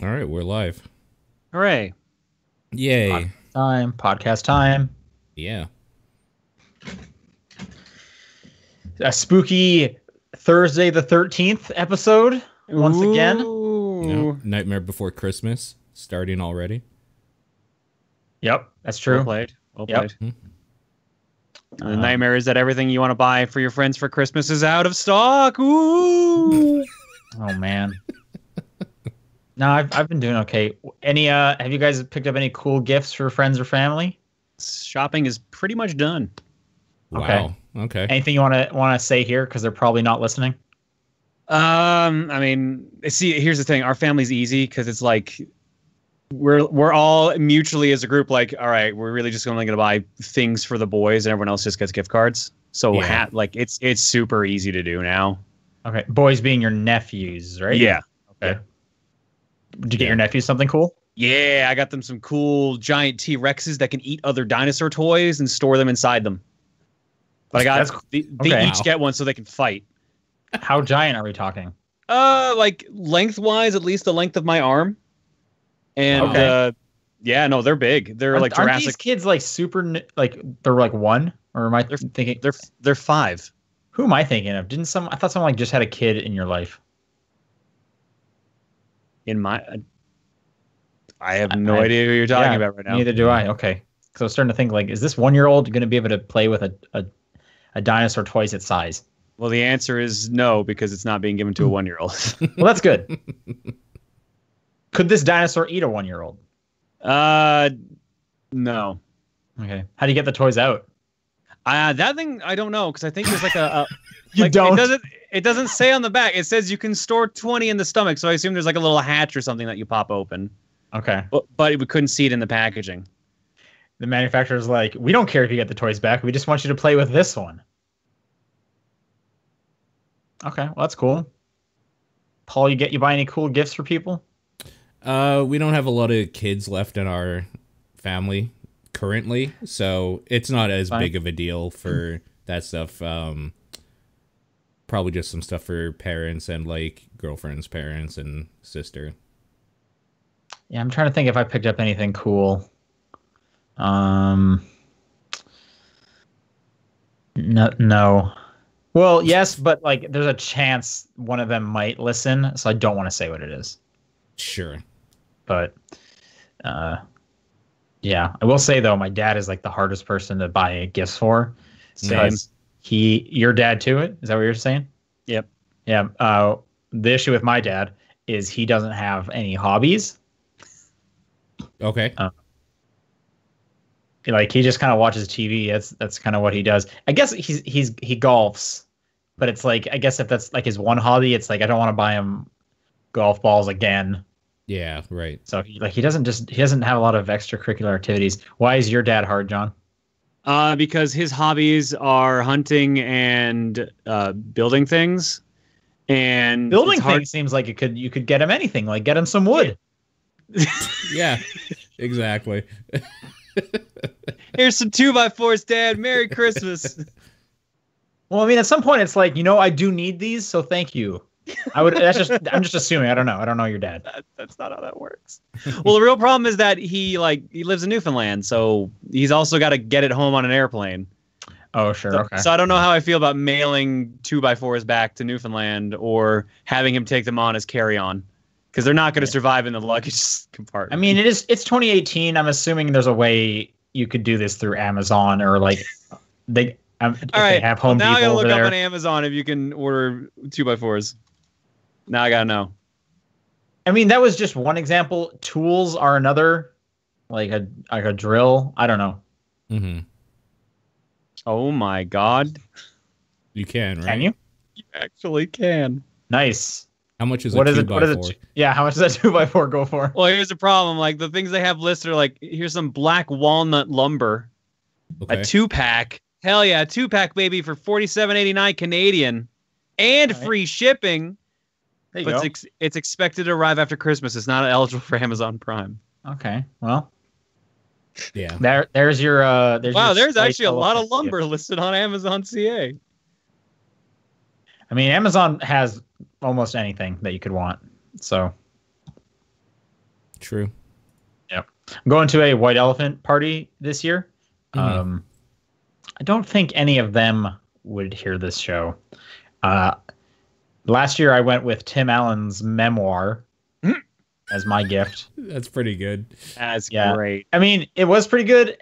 All right, we're live. Hooray. Yay. Podcast time. Yeah. A spooky Thursday the 13th episode once again. Yeah. Ooh. Nightmare Before Christmas starting already. Yep, that's Well true. played. Well Yep. played. The nightmare is that everything you want to buy for your friends for Christmas is out of stock. Ooh. Oh man. No, I've been doing okay. Any have you guys picked up any cool gifts for friends or family? Shopping is pretty much done. Wow. Okay. Anything you want to say here because they're probably not listening? I mean, see, here's the thing. Our family's easy because it's like we're all mutually as a group like, all right, we're really just only gonna buy things for the boys and everyone else just gets gift cards. So Yeah. it's super easy to do now. Okay, boys being your nephews, right? Yeah. Okay. Did you get your nephews something cool? Yeah, I got them some cool giant T-Rexes that can eat other dinosaur toys and store them inside them. But That's they okay. each get one so they can fight. How giant are we talking? Like lengthwise, at least the length of my arm. And Okay. yeah, no, they're big. They're like Aren't these Jurassic. kids like like they're like one? Or am I They're thinking? they're 5. Who am I thinking of? I thought someone like just had a kid in your life. In my, I have no idea who you're talking Yeah, about right now. Neither do I. Okay. So I was starting to think like, is this 1 year old going to be able to play with a dinosaur twice its size? Well, the answer is no because it's not being given to a 1-year-old. Well, that's good. Could this dinosaur eat a 1 year old? No. Okay. How do you get the toys out? That thing I don't know because I think there's like a You like, don't. It doesn't say on the back. It says you can store 20 in the stomach, so I assume there's like a little hatch or something that you pop open. Okay. But we couldn't see it in the packaging. The manufacturer's like, we don't care if you get the toys back. We just want you to play with this one. Okay. Well, that's cool. Paul, you buy any cool gifts for people? We don't have a lot of kids left in our family currently, so it's not as Fine. big of a deal for that stuff. Probably just some stuff for parents and like girlfriend's parents and sister. Yeah, I'm trying to think if I picked up anything cool. No, no. Well, yes, but like, there's a chance one of them might listen, so I don't want to say what it is. Sure. But, yeah, I will say though, my dad is like the hardest person to buy gifts for. Same. Your dad too. Is that what you're saying? Yep. Yeah. The issue with my dad is he doesn't have any hobbies. Okay. Like he just kind of watches TV. That's kind of what he does. I guess he golfs, but it's like I guess if that's like his one hobby, it's like I don't want to buy him golf balls again. Yeah, right. So he doesn't have a lot of extracurricular activities. Why is your dad hard, John? Because his hobbies are hunting and building things. And Building it's hard. things seems like you could get him anything. Like get him some wood. Yeah, exactly. Here's some 2x4s, Dad. Merry Christmas. Well, I mean, at some point, it's like I do need these, so thank you. I'm just assuming. I don't know your dad. That's not how that works. Well, the real problem is that he lives in Newfoundland, so he's also got to get it home on an airplane. Oh, sure. So, Okay. so I don't know how I feel about mailing 2x4s back to Newfoundland or having him take them on as carry-on because they're not going to survive in the luggage compartment. I mean, it's 2018. I'm assuming there's a way you could do this through Amazon or like if all right. they have Home Now I Depot gotta over look up there. on Amazon if you can order 2x4s. Now I gotta know. I mean, that was just one example. Tools are another, like a drill. I don't know. Mm-hmm. Oh my God. You can, right? Can you? You actually can. Nice. How much is What a is two it? by What is four? it? Yeah. How much does that 2x4 go for? Well, here's the problem. Like the things they have listed are like, here's some black walnut lumber, Okay. a 2-pack. Hell yeah, a 2-pack baby for $47.89 Canadian, and All right. free shipping. There you But go. it's expected to arrive after Christmas. It's not eligible for Amazon Prime. Okay. Well, Yeah. there's your Wow, your there's slight actually a lot of elephant lumber gift. listed on Amazon CA. I mean, Amazon has almost anything that you could want. So True. Yep. I'm going to a white elephant party this year. Mhm. I don't think any of them would hear this show. Last year I went with Tim Allen's memoir as my gift. That's pretty good. That's Yeah. great. I mean, it was pretty good,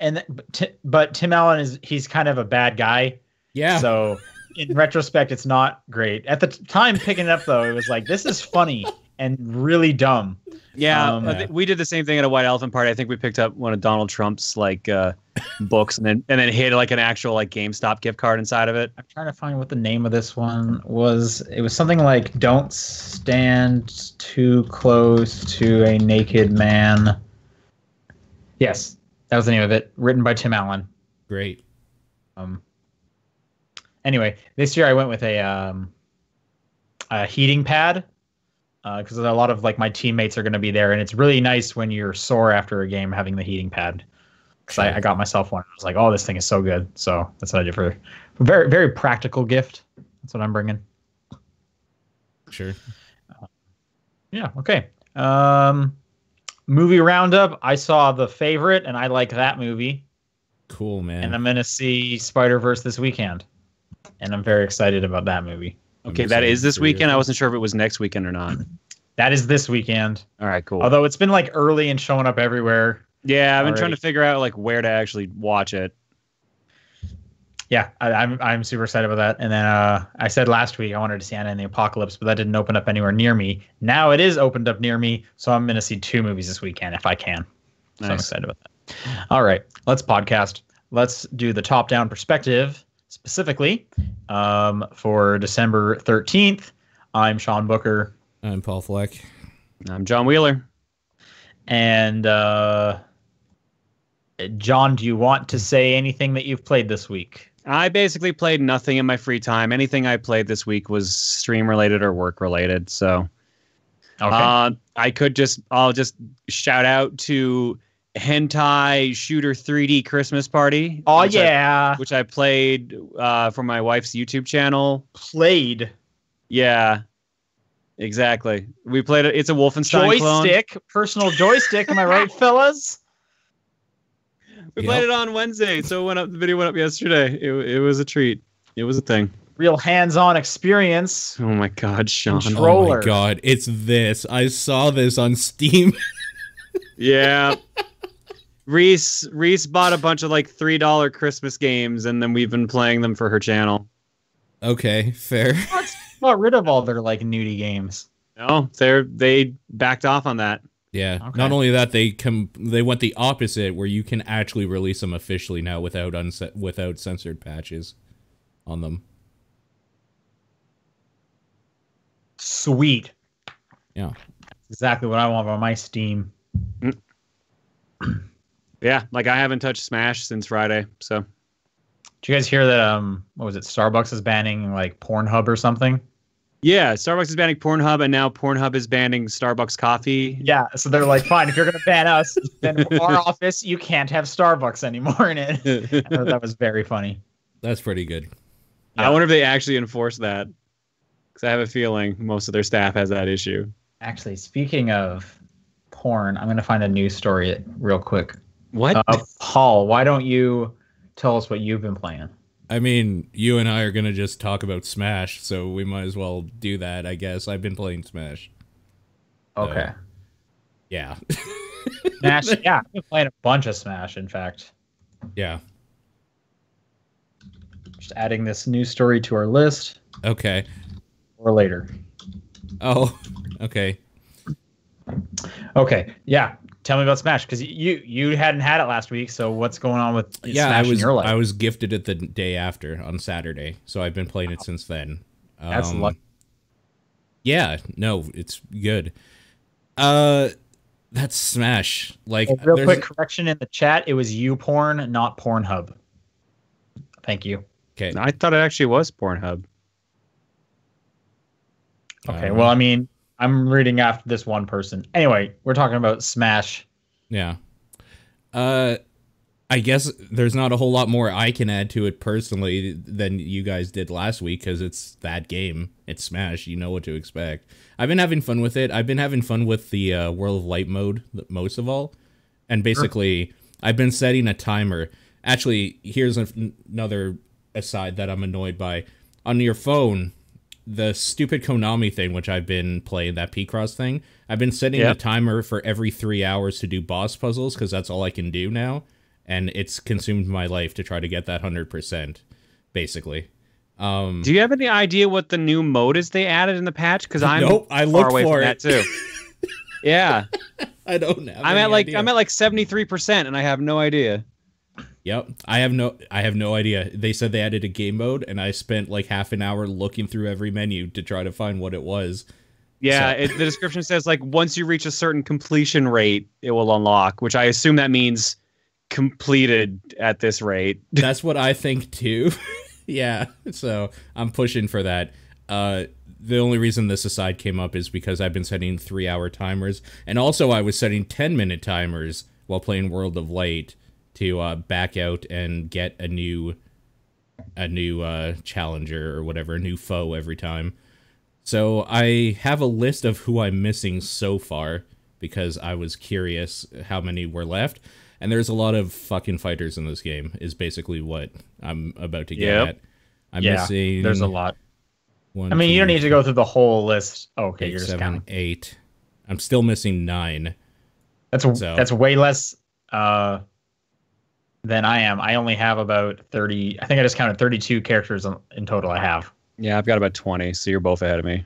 but Tim Allen he's kind of a bad guy. Yeah. So in retrospect, it's not great. At the time picking it up though, it was like, this is funny and really dumb. Yeah, Yeah. we did the same thing at a white elephant party. I think we picked up one of Donald Trump's like books and then hid like an actual like GameStop gift card inside of it. I'm trying to find what the name of this one was. It was something like "Don't Stand Too Close to a Naked Man." Yes, that was the name of it. Written by Tim Allen. Great. Anyway, this year I went with a heating pad because a lot of like my teammates are going to be there, and it's really nice when you're sore after a game having the heating pad. Because I got myself one. I was like, oh, this thing is so good. So that's what I did for a very, very practical gift. That's what I'm bringing. Sure. Yeah. Okay. Movie roundup. I saw The Favorite, and I like that movie. Cool, man. And I'm going to see Spider-Verse this weekend. And I'm very excited about that movie. Okay, that is this weekend. I wasn't sure if it was next weekend or not. That is this weekend. All right, cool. Although it's been like early and showing up everywhere. Yeah, I've been trying already. to figure out like where to actually watch it. Yeah, I'm super excited about that. And then I said last week I wanted to see Anna and the Apocalypse, but that didn't open up anywhere near me. Now it is opened up near me, so I'm going to see 2 movies this weekend if I can. So I'm Nice. excited about that. All right, let's podcast. Let's do the top-down perspective specifically for December 13th. I'm Sean Booker. I'm Paul Fleck. I'm John Wheeler. And John, do you want to say anything that you've played this week? I basically played nothing in my free time. Anything I played this week was stream related or work related. So Okay. I'll just shout out to Hentai Shooter 3D Christmas Party. Oh, which yeah. which I played for my wife's YouTube channel. Played. Yeah, exactly. We played it. It's a Wolfenstein clone. Joystick. Personal joystick. Am I right, fellas? We Yep. played it on Wednesday, so the video went up yesterday. It was a treat. It was a thing. Real hands-on experience. Oh my God, Sean. Control. Oh Roller. my god, it's this. I saw this on Steam. Yeah. Reese bought a bunch of like $3 Christmas games, and then we've been playing them for her channel. Okay, fair. Got rid of all their like nudie games. No, they backed off on that. Yeah. Okay. Not only that, they went the opposite, where you can actually release them officially now without without censored patches on them. Sweet. Yeah. Exactly what I want on my Steam. Yeah, like I haven't touched Smash since Friday, so Did you guys hear that? What was it? Starbucks is banning like Pornhub or something. yeah, Starbucks is banning Pornhub, and now Pornhub is banning Starbucks coffee. Yeah, so they're like, fine, if you're gonna ban us, then our office, you can't have Starbucks anymore in it. I thought that was very funny. That's pretty good. I wonder if they actually enforce that, because I have a feeling most of their staff has that issue. Actually, speaking of porn, I'm gonna find a news story real quick. What? Paul, why don't you tell us what you've been playing? I mean, you and I are gonna just talk about Smash, so we might as well do that, I guess. I've been playing Smash. Okay. Yeah. Smash, yeah, I've been playing a bunch of Smash, in fact. Yeah. Just adding this news story to our list Okay. or later. Oh, okay. Okay, yeah. Tell me about Smash, because you hadn't had it last week, so what's going on with Smash in your life? I was gifted it the day after on Saturday, so I've been playing it since then. That's lucky. Yeah, no, it's good. That's Smash. Like, A real there's- quick correction in the chat. It was YouPorn, not Pornhub. Thank you. Okay. I thought it actually was Pornhub. Okay, well, I mean, I'm reading after this one person. Anyway, we're talking about Smash. Yeah. I guess there's not a whole lot more I can add to it personally than you guys did last week because it's that game. It's Smash. You know what to expect. I've been having fun with it. I've been having fun with the World of Light mode most of all. And basically, I've been setting a timer. Actually, here's another aside that I'm annoyed by. On your phone, the stupid Konami thing, which I've been playing, that Picross thing, I've been setting a timer for every 3 hours to do boss puzzles because that's all I can do now. And it's consumed my life to try to get that 100%, basically. Do you have any idea what the new mode is they added in the patch? Because I looked far away for from it. that too. Yeah, I don't know. I'm at like 73%, and I have no idea. Yep, I have no idea. They said they added a game mode, and I spent like half an hour looking through every menu to try to find what it was. Yeah, the description says like once you reach a certain completion rate, it will unlock, which I assume that means completed at this rate. That's what I think too. Yeah, so I'm pushing for that. The only reason this aside came up is because I've been setting 3-hour timers, and also I was setting 10-minute timers while playing World of Light to back out and get a new challenger or whatever, a new foe every time. So I have a list of who I'm missing so far because I was curious how many were left. And there's a lot of fucking fighters in this game, is basically what I'm about to get at. I'm missing... there's a lot. One, I mean, you don't two, need to go through the whole list. Okay, 8, you're just 7, counting. 8. I'm still missing 9. That's way less than I am. I only have about 30. I think I just counted 32 characters in total I have. Yeah, I've got about 20, so you're both ahead of me.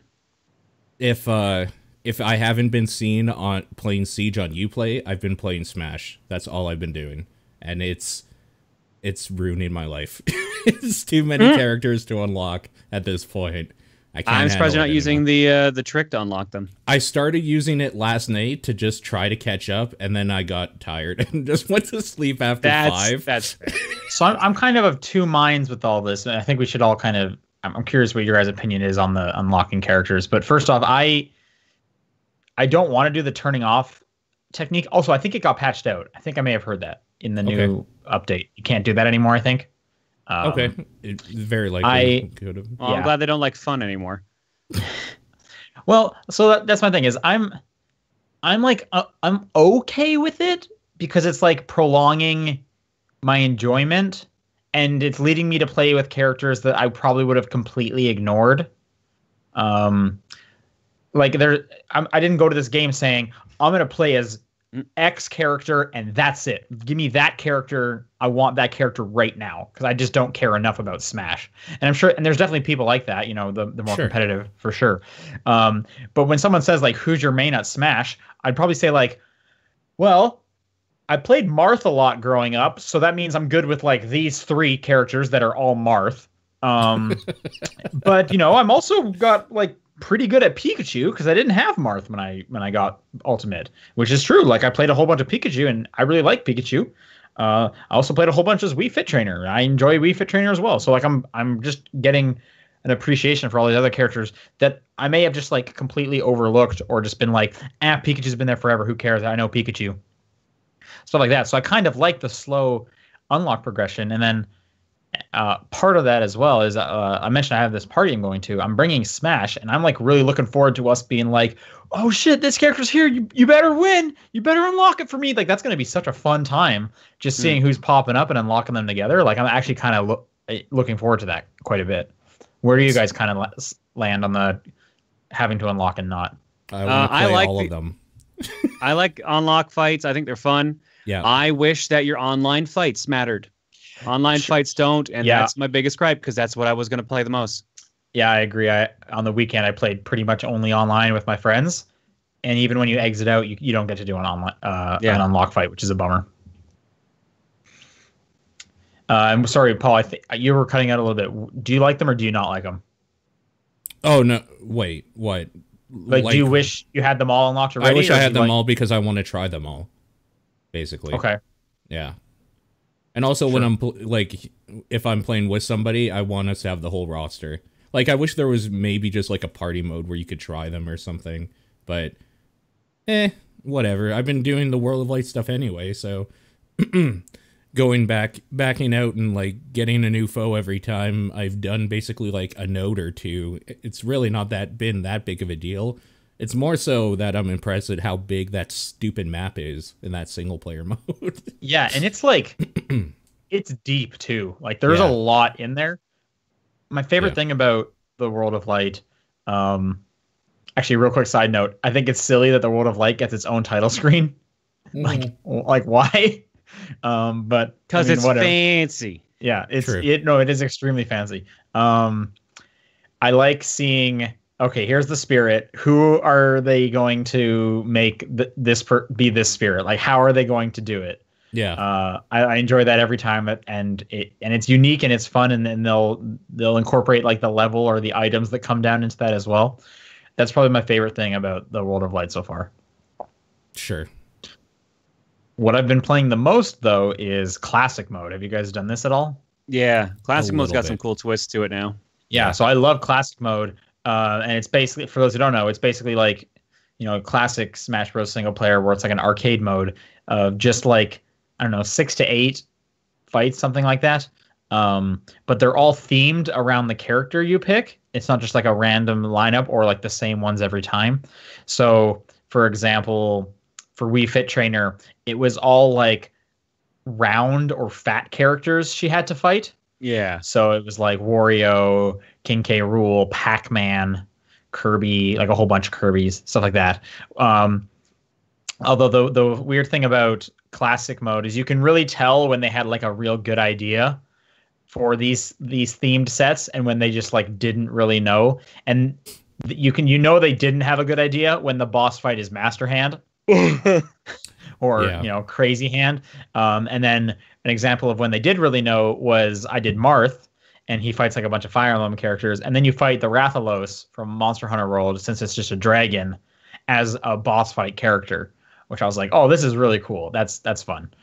If I haven't been seen on playing Siege on Uplay, I've been playing Smash. That's all I've been doing, and it's ruining my life. It's too many characters to unlock at this point. I'm surprised you're not using the trick to unlock them. I started using it last night to just try to catch up, and then I got tired and just went to sleep after 5. That's fair. So I'm kind of two minds with all this, and I think we should all kind of. I'm curious what your guys' opinion is on the unlocking characters. But first off, I don't want to do the turning off technique. Also, I think it got patched out. I think I may have heard that in the new update. You can't do that anymore, I think. Okay. It's very likely. Well, I'm glad they don't like fun anymore. Well, so that's my thing is I'm like I'm okay with it because it's like prolonging my enjoyment and it's leading me to play with characters that I probably would have completely ignored. Like I didn't go to this game saying I'm going to play as X character and that's it. Give me that character. I want that character right now because I just don't care enough about Smash. And I'm sure, and there's definitely people like that, you know, the more competitive for sure. But when someone says like, who's your main at Smash? I'd probably say like, well, I played Marth a lot growing up. So that means I'm good with like these 3 characters that are all Marth. But you know, I'm also got like pretty good at Pikachu because I didn't have Marth when I got Ultimate, which is true. Like I played a whole bunch of Pikachu and I really like Pikachu. I also played a whole bunch as Wii Fit Trainer. I enjoy Wii Fit Trainer as well. So like I'm just getting an appreciation for all these other characters that I may have just like completely overlooked or just been like, Pikachu's been there forever. Who cares? I know Pikachu. Stuff like that. So I kind of like the slow unlock progression. And then part of that as well is I mentioned I have this party I'm going to. I'm bringing Smash, and I'm like really looking forward to us being like, oh shit, this character's here. You better win. You better unlock it for me. Like that's going to be such a fun time just seeing who's popping up and unlocking them together. Like I'm actually kind of looking forward to that quite a bit. Where do you guys kind of land on the having to unlock and not? I want to play like all of them. I like unlock fights. I think they're fun. Yeah. I wish that your online fights mattered. Online fights don't, and that's my biggest gripe because that's what I was going to play the most. Yeah, I agree. On the weekend, I played pretty much only online with my friends, and even when you exit out, you don't get to do an online an unlock fight, which is a bummer. I'm sorry, Paul. I think you were cutting out a little bit. Do you like them or do you not like them? Oh no! Wait, what? Like do you wish you had them all unlocked already? I wish I had them all because I want to try them all. Basically. Okay. Yeah. And also when I'm if I'm playing with somebody, I want us to have the whole roster. Like I wish there was maybe just like a party mode where you could try them or something. But whatever. I've been doing the World of Light stuff anyway, so backing out and like getting a new foe every time I've done basically like a node or two. It's really not been that big of a deal. It's more so that I'm impressed at how big that stupid map is in that single player mode. Yeah, and it's like it's deep too. Like there's a lot in there. My favorite thing about the World of Light, actually, real quick side note, I think it's silly that the World of Light gets its own title screen. Like why? But because it's whatever. Fancy. Yeah, it is extremely fancy. I like seeing. Okay, here's the spirit. Who are they going to make this spirit? Like, how are they going to do it? Yeah. I enjoy that every time, and it's unique and it's fun, and then they'll incorporate like the level or the items that come down into that as well. That's probably my favorite thing about the World of Light so far. Sure. What I've been playing the most though is classic mode. Have you guys done this at all? Yeah, classic mode's got some cool twists to it now. Yeah, so I love classic mode. And it's basically, for those who don't know, it's basically like, classic Smash Bros. Single player where it's like an arcade mode of just like, I don't know, 6 to 8 fights, something like that. But they're all themed around the character you pick. It's not just like a random lineup or like the same ones every time. So, for example, for Wii Fit Trainer, it was all like round or fat characters she had to fight. Yeah. So it was like Wario, King K. Rool, Pac-Man, Kirby, like a whole bunch of Kirbys, stuff like that. Although the weird thing about classic mode is you can really tell when they had like a real good idea for these themed sets and when they just like didn't really know. And they didn't have a good idea when the boss fight is Master Hand. Or Crazy Hand. And then an example of when they did really know was I did Marth, and he fights like a bunch of Fire Emblem characters, and then you fight the Rathalos from Monster Hunter World, since it's just a dragon, as a boss fight character, which I was like, oh, this is really cool. That's fun.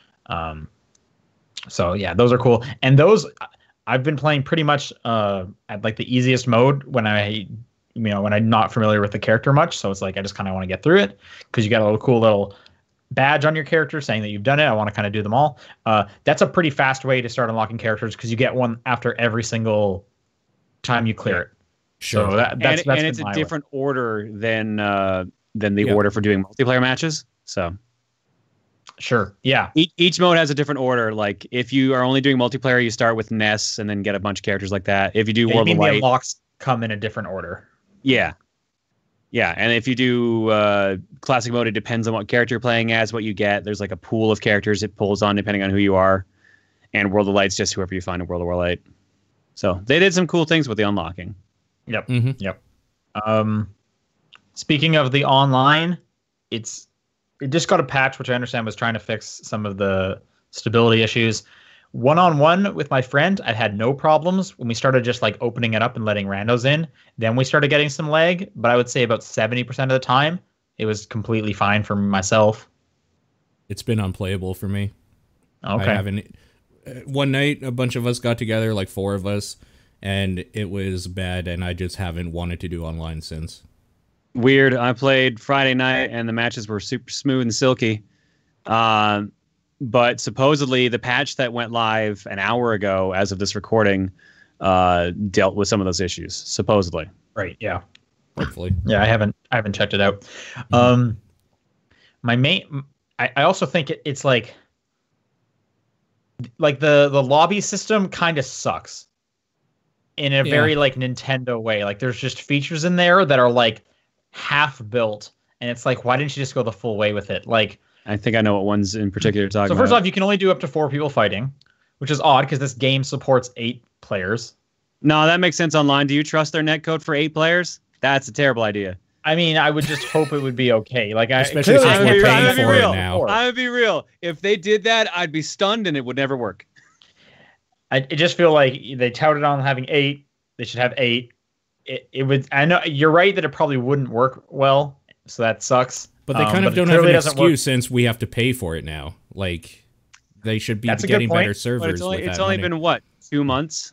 So yeah, those are cool. And those I've been playing pretty much at like the easiest mode when when I'm not familiar with the character much. So it's like I just kind of want to get through it because you got a little cool little badge on your character saying that you've done it. I want to kind of do them all. That's a pretty fast way to start unlocking characters because you get one after every single time you clear it. Sure. So that's it's a different order than the order for doing multiplayer matches. So sure, yeah. Each mode has a different order. Like if you are only doing multiplayer, you start with Ness and then get a bunch of characters like that. If you do World of Light, the unlocks come in a different order. Yeah. Yeah, and if you do classic mode, it depends on what character you're playing as, what you get. There's like a pool of characters it pulls on depending on who you are. And World of Light's just whoever you find in World of Light. So they did some cool things with the unlocking. Yep. Mm-hmm. Yep. Speaking of the online, it just got a patch, which I understand was trying to fix some of the stability issues. One-on-one with my friend, I had no problems. When we started just like opening it up and letting randos in, then we started getting some lag. But I would say about 70% of the time, it was completely fine for myself. It's been unplayable for me. Okay. I haven't. One night, a bunch of us got together, like 4 of us, and it was bad, and I just haven't wanted to do online since. Weird. I played Friday night, and the matches were super smooth and silky. But supposedly the patch that went live an hour ago, as of this recording, dealt with some of those issues. Supposedly, right? Yeah, hopefully. Yeah, I haven't checked it out. Mm-hmm. I also think it's like the lobby system kind of sucks in a very like Nintendo way. Like there's just features in there that are like half built, and it's like, why didn't you just go the full way with it? Like. I think I know what ones in particular you're talking about. So first off, you can only do up to 4 people fighting, which is odd because this game supports 8 players. No, that makes sense online. Do you trust their netcode for 8 players? That's a terrible idea. I mean, I would just hope it would be okay. Like, especially since we're paying for it now. I would be real. If they did that, I'd be stunned and it would never work. I just feel like they touted on having 8. They should have 8. It would. I know you're right that it probably wouldn't work well, so that sucks. But they kind of don't have an excuse since we have to pay for it now. Like, they should be getting better servers. It's only been what, 2 months?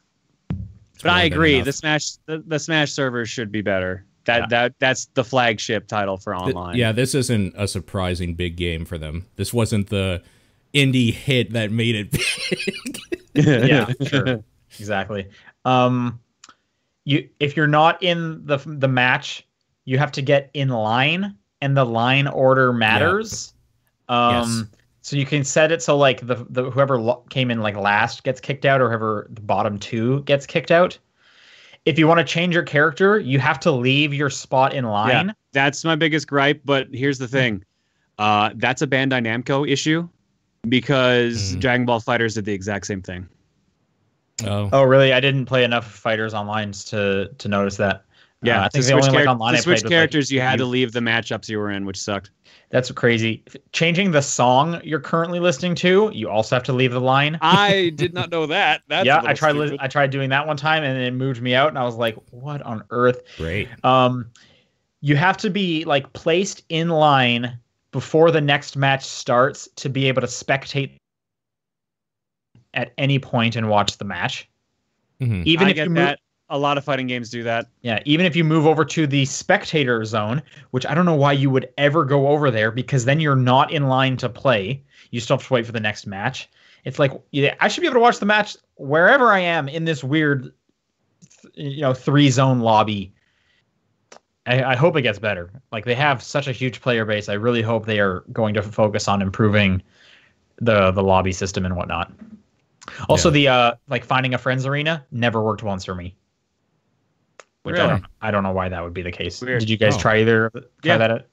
But I agree, the Smash servers should be better. That's the flagship title for online. This isn't a surprising big game for them. This wasn't the indie hit that made it big. Yeah, sure. Exactly. If you're not in the match, you have to get in line, and the line order matters. Yes. So you can set it so like the whoever came in like last gets kicked out, or whoever the bottom two gets kicked out. If you want to change your character, you have to leave your spot in line. Yeah, that's my biggest gripe. But here's the thing, that's a Bandai Namco issue, because Dragon Ball FighterZ did the exact same thing. Oh, really? I didn't play enough Fighters Online to notice that. Yeah, I think the only like online to switch characters, with, like, you had to leave the matchups you were in, which sucked. That's crazy. Changing the song you're currently listening to, you also have to leave the line. I did not know that. That's yeah, I tried doing that one time, and it moved me out, and I was like, "What on earth?" Great. You have to be like placed in line before the next match starts to be able to spectate at any point and watch the match. Mm-hmm. Even I if get you that. A lot of fighting games do that. Yeah, even if you move over to the spectator zone, which I don't know why you would ever go over there, because then you're not in line to play. You still have to wait for the next match. It's like, yeah, I should be able to watch the match wherever I am in this weird, 3-zone lobby. I hope it gets better. Like, they have such a huge player base. I really hope they are going to focus on improving the lobby system and whatnot. Also, the like finding a friends arena never worked once for me. Which Really? I don't know why that would be the case. Weird. Did you guys try that?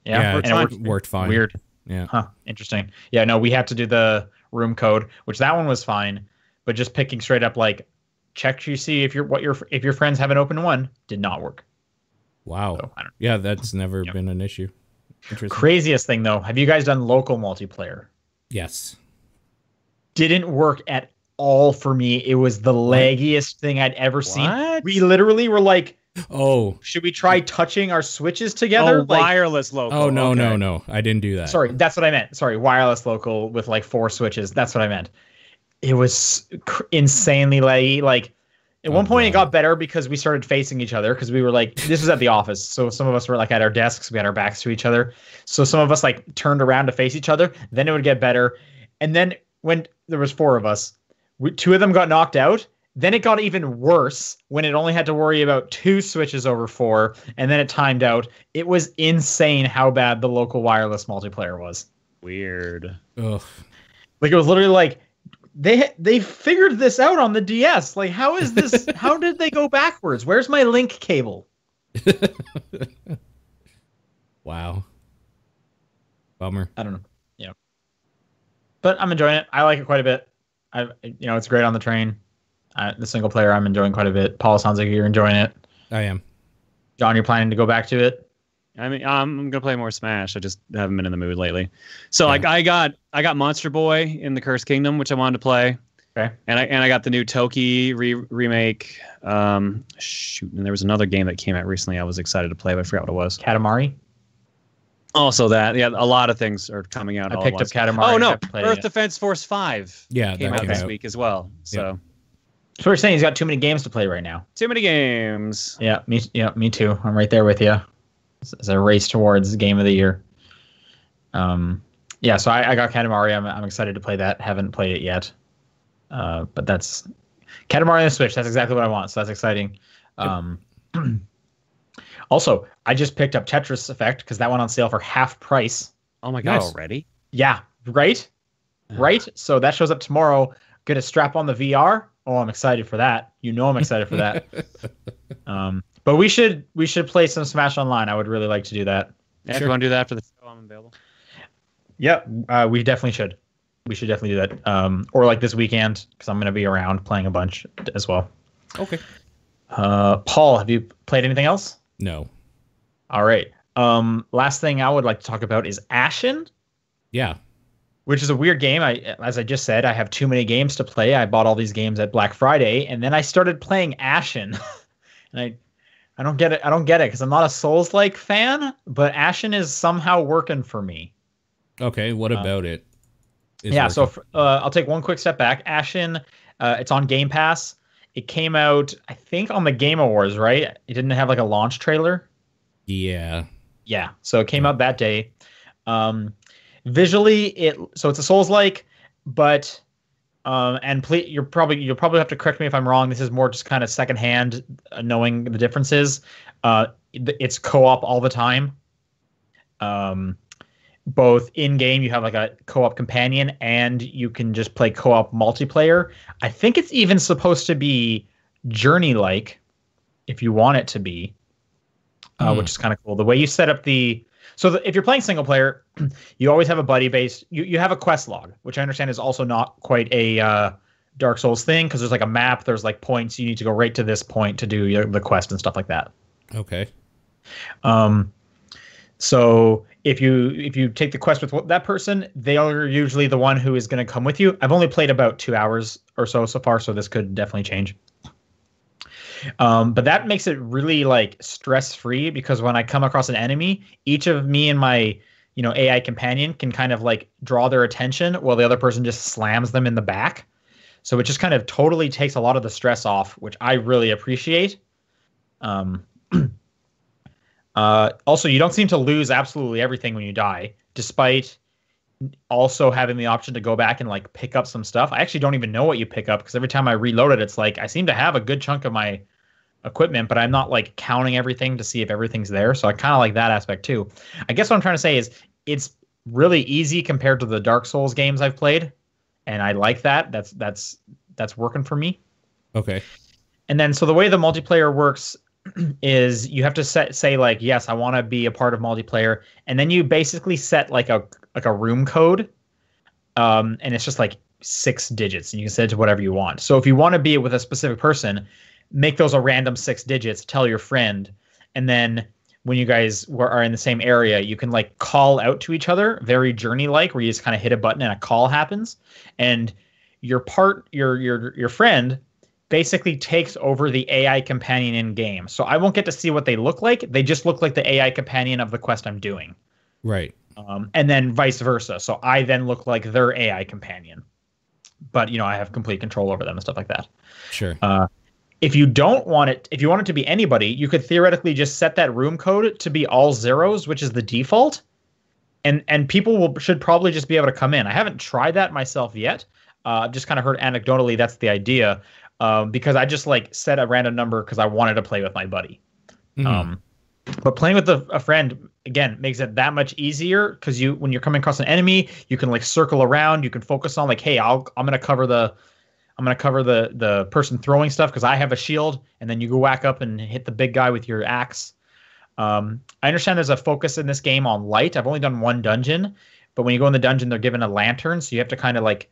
Yeah, And it worked fine. Weird. Yeah. Huh. Interesting. Yeah. No, we had to do the room code, which that one was fine, but just picking straight up like check to see if your friends have an open one did not work. Wow. So, I don't know. Yeah, that's never been an issue. Interesting. Craziest thing though, have you guys done local multiplayer? Yes. Didn't work at all for me. It was the laggiest thing I'd ever seen. What? We literally were like, Oh. should we try touching our switches together? Oh, wireless local. Oh no, okay. no. I didn't do that. Sorry, that's what I meant. Sorry, wireless local with like 4 switches. That's what I meant. It was insanely laggy. Like at one point it got better because we started facing each other, because we were like, this was at the office. So some of us were like at our desks, we had our backs to each other. So some of us like turned around to face each other. Then it would get better. And then when there was 4 of us, 2 of them got knocked out. Then it got even worse when it only had to worry about 2 switches over 4, and then it timed out. It was insane how bad the local wireless multiplayer was. Weird. Ugh. Like, it was literally like they figured this out on the DS. Like, how is this? How did they go backwards? Where's my link cable? Wow. Bummer. I don't know. Yeah, but I'm enjoying it. I like it quite a bit. It's great on the train. The single player I'm enjoying quite a bit. Paul, sounds like you're enjoying it. I am. John, you're planning to go back to it? I mean, I'm gonna play more Smash. I just haven't been in the mood lately. So Yeah. like, I got Monster Boy in the Cursed Kingdom, which I wanted to play. Okay. And I got the new Toki remake. And there was another game that came out recently I was excited to play, but I forgot what it was. Katamari? Also that, yeah, a lot of things are coming out. I all picked at up once. Katamari. Oh no, haven't played it Earth yet. Defense Force 5 Yeah, came that out came this out. week as well. So So we're saying he's got too many games to play right now. too many games. Yeah, me too. I'm right there with you. As I race towards game of the year. Yeah, so I got Katamari. I'm excited to play that. Haven't played it yet. But that's Katamari on the Switch. That's exactly what I want. So that's exciting. Also, I just picked up Tetris Effect because that went on sale for half price. Oh my god, Nice. already? Yeah, right? Right? So that shows up tomorrow. Gonna strap on the VR. Oh, I'm excited for that. I'm excited for that. But we should play some Smash Online. I would really like to do that. Yeah, if you want to do that after the show, I'm available. Yeah, we definitely should. We should definitely do that. Or like this weekend, because I'm going to be around playing a bunch as well. Okay. Paul, have you played anything else? No. All right. Last thing I would like to talk about is Ashen, Yeah. which is a weird game. As I just said, I have too many games to play. I bought all these games at Black Friday, and then I started playing Ashen. And I don't get it. I don't get it because I'm not a Souls-like fan, but Ashen is somehow working for me. Okay. What about it? is Yeah, working? so I'll take one quick step back. Ashen, it's on Game Pass. It came out, I think, on the Game Awards, right? It didn't have like a launch trailer. Yeah. Yeah, so it came out that day. Visually, it's a Souls-like. but and you'll probably have to correct me if I'm wrong. This is more just kind of secondhand, knowing the differences. It's co-op all the time. Both in game, you have like a co-op companion, and you can just play co-op multiplayer. I think it's even supposed to be Journey-like, if you want it to be, which is kind of cool. The way you set up if you're playing single player, you always have a buddy base. You have a quest log, which I understand is also not quite a Dark Souls thing, because there's like a map. There's like points you need to go right to this point to do the quest and stuff like that. Okay. So if you take the quest with that person, they are usually the one who is going to come with you. I've only played about 2 hours or so far, so this could definitely change. But that makes it really like stress-free, because when I come across an enemy, each of me and my AI companion can kind of like draw their attention while the other person just slams them in the back. So it just kind of totally takes a lot of the stress off, which I really appreciate. Also, you don't seem to lose absolutely everything when you die, despite also having the option to go back and like pick up some stuff. I actually don't even know what you pick up, because every time I reload it, it's like I seem to have a good chunk of my equipment, but I'm not like counting everything to see if everything's there. So I kind of like that aspect too. I guess what I'm trying to say is it's really easy compared to the Dark Souls games I've played, and I like that. That's working for me. Okay. And then so the way the multiplayer works is you have to say like, yes, I want to be a part of multiplayer, and then you basically set like a room code, and it's just like 6 digits, and you can set it to whatever you want. So if you want to be with a specific person, make those a random 6 digits, tell your friend, and then when you guys are in the same area, you can like call out to each other, very Journey-like, where you just kind of hit a button and a call happens, and your friend basically takes over the AI companion in game. So I won't get to see what they look like. They just look like the AI companion of the quest I'm doing. Right. And then vice versa. So I then look like their AI companion. But, I have complete control over them and stuff like that. Sure. If you want it to be anybody, you could theoretically just set that room code to be all zeros, which is the default. And people should probably just be able to come in. I haven't tried that myself yet. I've just kind of heard anecdotally that's the idea. Because I just like set a random number because I wanted to play with my buddy. Mm-hmm. But playing with a friend, again, makes it that much easier, because when you're coming across an enemy, you can like circle around. You can focus on like, hey, I'm gonna cover the person throwing stuff because I have a shield, and then you go back up and hit the big guy with your axe. I understand there's a focus in this game on light. I've only done one dungeon, but when you go in the dungeon, they're given a lantern, so you have to kind of like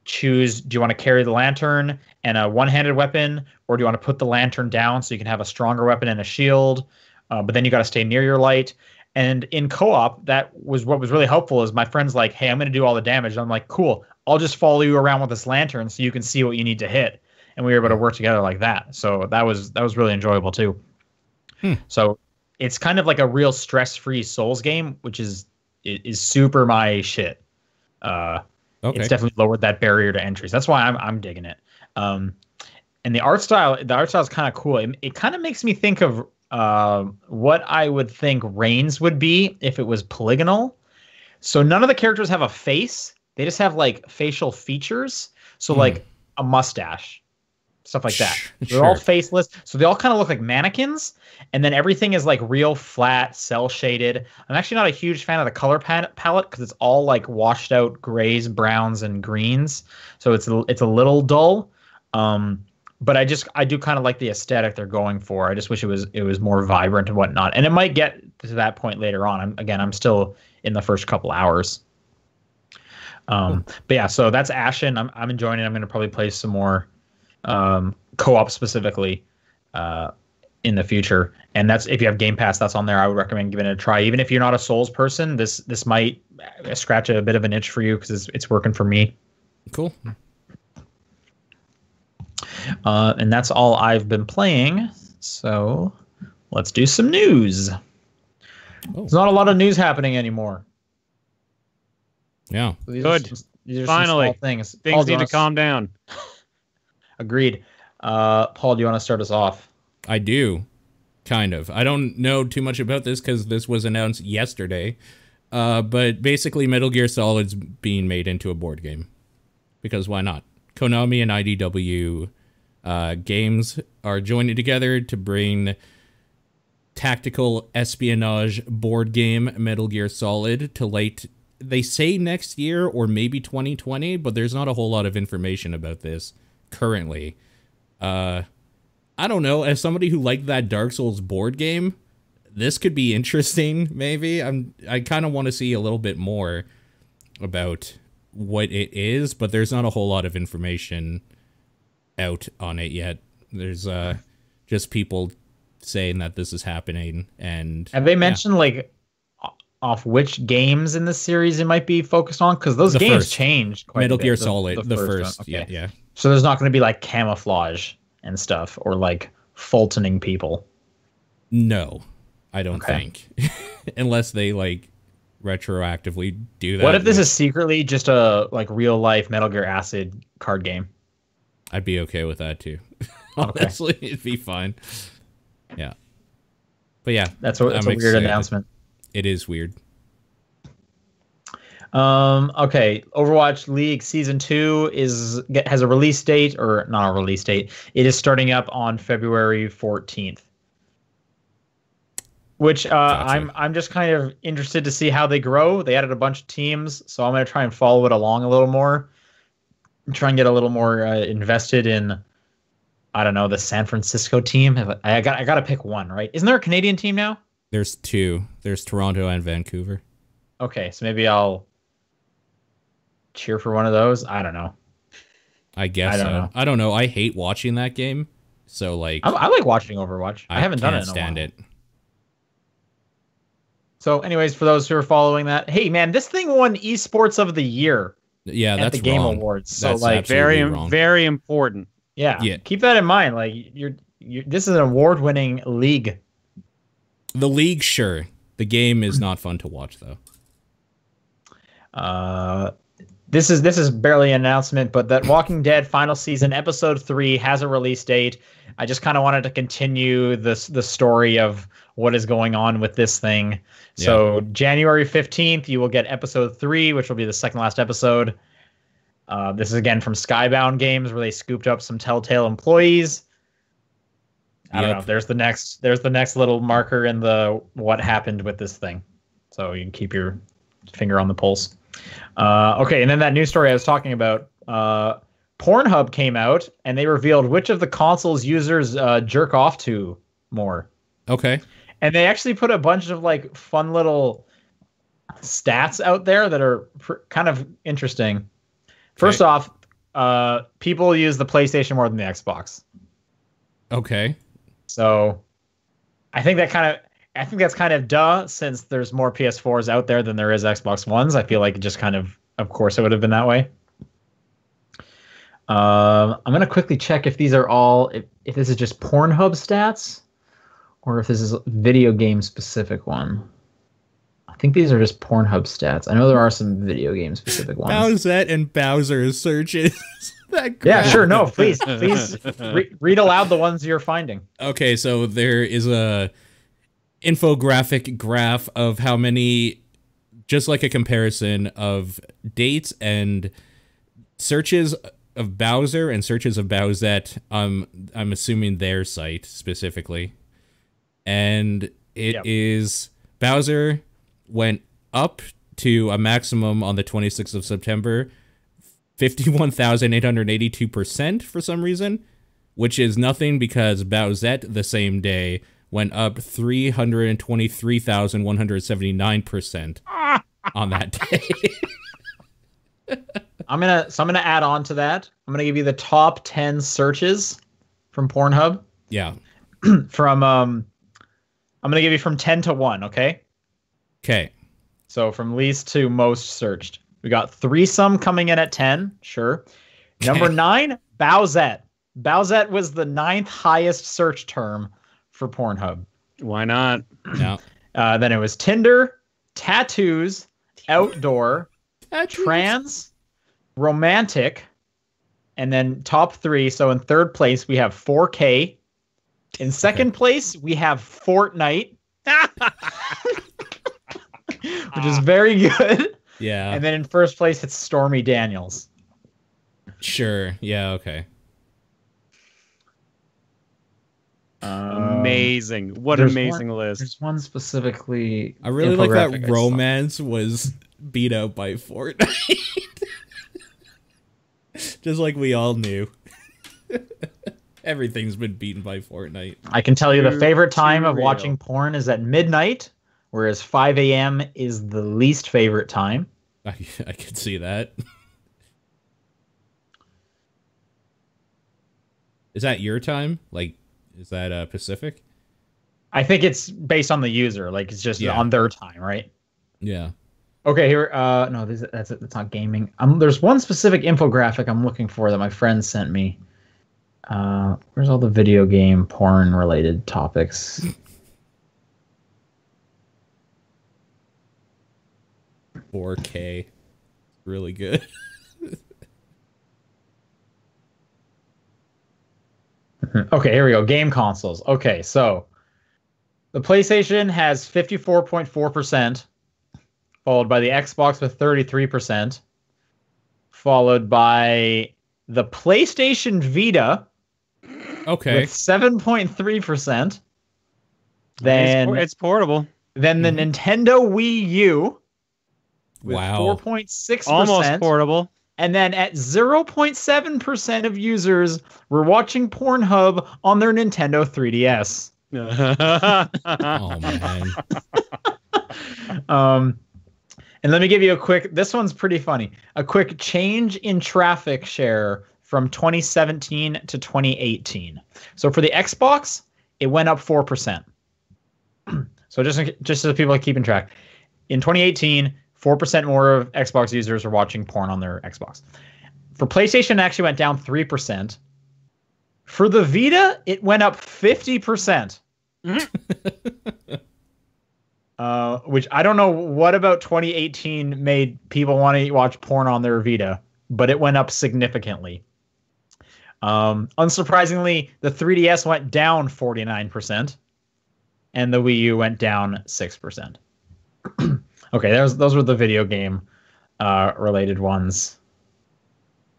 choose, do you want to carry the lantern and a one-handed weapon, or do you want to put the lantern down so you can have a stronger weapon and a shield, but then you got to stay near your light. And in co-op, that was what was really helpful, is my friend's like, hey, I'm going to do all the damage. And I'm like, cool, I'll just follow you around with this lantern so you can see what you need to hit. And we were able to work together like that. So that was really enjoyable too. So it's kind of like a real stress-free Souls game, which is super my shit. Okay. It's definitely lowered that barrier to entry. So that's why I'm digging it. And the art style is kind of cool. It kind of makes me think of what I would think Reigns would be if it was polygonal. So none of the characters have a face. They just have like facial features. So like a mustache, stuff like that. They're all faceless. So they all kind of look like mannequins. And then everything is like real flat, cell shaded. I'm actually not a huge fan of the color palette, because it's all like washed out grays, browns, and greens. So it's a little dull. But I do kind of like the aesthetic they're going for. I just wish it was more vibrant and whatnot. And it might get to that point later on. I'm still in the first couple hours. But yeah, so that's Ashen. I'm enjoying it. I'm going to probably play some more co-op specifically in the future. And that's, if you have Game Pass, that's on there. I would recommend giving it a try. Even if you're not a Souls person, this might scratch a bit of an itch for you, because it's working for me. Cool. And that's all I've been playing. So let's do some news. There's not a lot of news happening anymore. Yeah. So these are finally things. Things need to calm down. Agreed. Paul, do you want to start us off? I do. Kind of. I don't know too much about this because this was announced yesterday. But basically Metal Gear Solid's being made into a board game. because why not? Konami and IDW Games are joining together to bring tactical espionage board game Metal Gear Solid to late, they say next year or maybe 2020, but there's not a whole lot of information about this currently. I don't know, as somebody who liked that Dark Souls board game, this could be interesting, maybe. I kind of want to see a little bit more about what it is, but there's not a whole lot of information out on it yet. There's just people saying that this is happening, and have they mentioned like off which games in the series it might be focused on? Because those games changed quite Metal a bit. Gear Solid, the first. Okay. Yeah. So there's not going to be like camouflage and stuff, or like Fultoning people. No, I don't think, unless they like retroactively do that. What if this is secretly just a like real life Metal Gear Acid card game? I'd be okay with that too. Honestly, it'd be fine. Yeah, but yeah, that's a weird announcement. It is weird. Okay, Overwatch League Season 2 has a release date, or not a release date. It is starting up on February 14th. Which gotcha. I'm just kind of interested to see how they grow. They added a bunch of teams, so I'm going to try and follow it along a little more. Try and get a little more invested in, I don't know, the San Francisco team. I got to pick one, right? Isn't there a Canadian team now? There's two. There's Toronto and Vancouver. Okay, so maybe I'll cheer for one of those. I don't know. I guess I don't know. I hate watching that game. So like, I like watching Overwatch. I haven't done it in a while. Stand it. So, anyways, for those who are following that, hey man, this thing won Esports of the Year. Yeah, that's at the Game wrong. Awards. So that's like very wrong. very important. Yeah. Keep that in mind. Like this is an award-winning league. The league, sure. The game is not fun to watch though. This is barely an announcement, but that Walking Dead final season episode 3 has a release date. I just kind of wanted to continue the story of what is going on with this thing. So January 15th, you will get episode 3, which will be the second last episode. This is again from Skybound Games, where they scooped up some Telltale employees. I don't know. There's the next little marker in the what happened with this thing. So you can keep your finger on the pulse. Okay, and then that news story I was talking about, Pornhub came out and they revealed which of the consoles users jerk off to more. Okay. And they actually put a bunch of like fun little stats out there that are kind of interesting. First off, people use the PlayStation more than the Xbox. Okay. So I think that's kind of duh, since there's more PS4s out there than there is Xbox Ones. I feel like it just kind of course it would have been that way. I'm going to quickly check if these are all, if this is just Pornhub stats or if this is a video game specific one. I think these are just Pornhub stats. I know there are some video game specific ones. Bowsette and Bowser searches. Yeah, sure. No, please read aloud the ones you're finding. Okay, so there is a infographic graph of how many, just like a comparison of dates and searches of Bowser and searches of Bowsette. I'm assuming their site specifically. And it is Bowser went up to a maximum on the 26th of September, 51,882% for some reason, which is nothing because Bowsette the same day went up 323,179% on that day. I'm gonna add on to that. I'm gonna give you the top 10 searches from Pornhub. Yeah. From I'm gonna give you from 10 to 1, okay? Okay. So from least to most searched. We got threesome coming in at 10, sure. Number 9, Bowsette. Bowsette was the 9th highest search term for Pornhub. Why not? No. Then it was Tinder, tattoos, outdoor, trans, romantic, and then top 3. So in third place, we have 4K. In second place, we have Fortnite, which is very good. Yeah. And then in first place, it's Stormy Daniels. Sure. Yeah. Okay. Amazing. What there's amazing one, list. There's one specifically. I really like infographic that I saw. Romance was beat out by Fortnite. Just like we all knew. Everything's been beaten by Fortnite. I can tell you the favorite time Too of watching real. porn is at midnight, whereas 5 a.m. is the least favorite time. I could see that. Is that your time? Like, is that Pacific? I think it's based on the user, like it's just Yeah. on their time, right? Yeah. Okay, here. No, that's not gaming. There's one specific infographic I'm looking for that my friend sent me. Where's all the video game porn related topics? $4K. Really good. Okay, here we go. Game consoles. Okay, so the PlayStation has 54.4%, followed by the Xbox with 33%, followed by the PlayStation Vita Okay. with 7.3%. Then It's portable. Then the Nintendo Wii U with Wow. 4.6%. Almost portable. And then at 0.7% of users were watching Pornhub on their Nintendo 3DS. Oh man. And let me give you a quick, this one's pretty funny, a quick change in traffic share from 2017 to 2018. So for the Xbox, it went up 4%. So just so people are keeping track, in 2018, 4% more of Xbox users are watching porn on their Xbox. For PlayStation, it actually went down 3%. For the Vita, it went up 50%. Which I don't know what about 2018 made people want to watch porn on their Vita, but it went up significantly. Unsurprisingly, the 3DS went down 49%, and the Wii U went down 6%. Okay, those were the video game related ones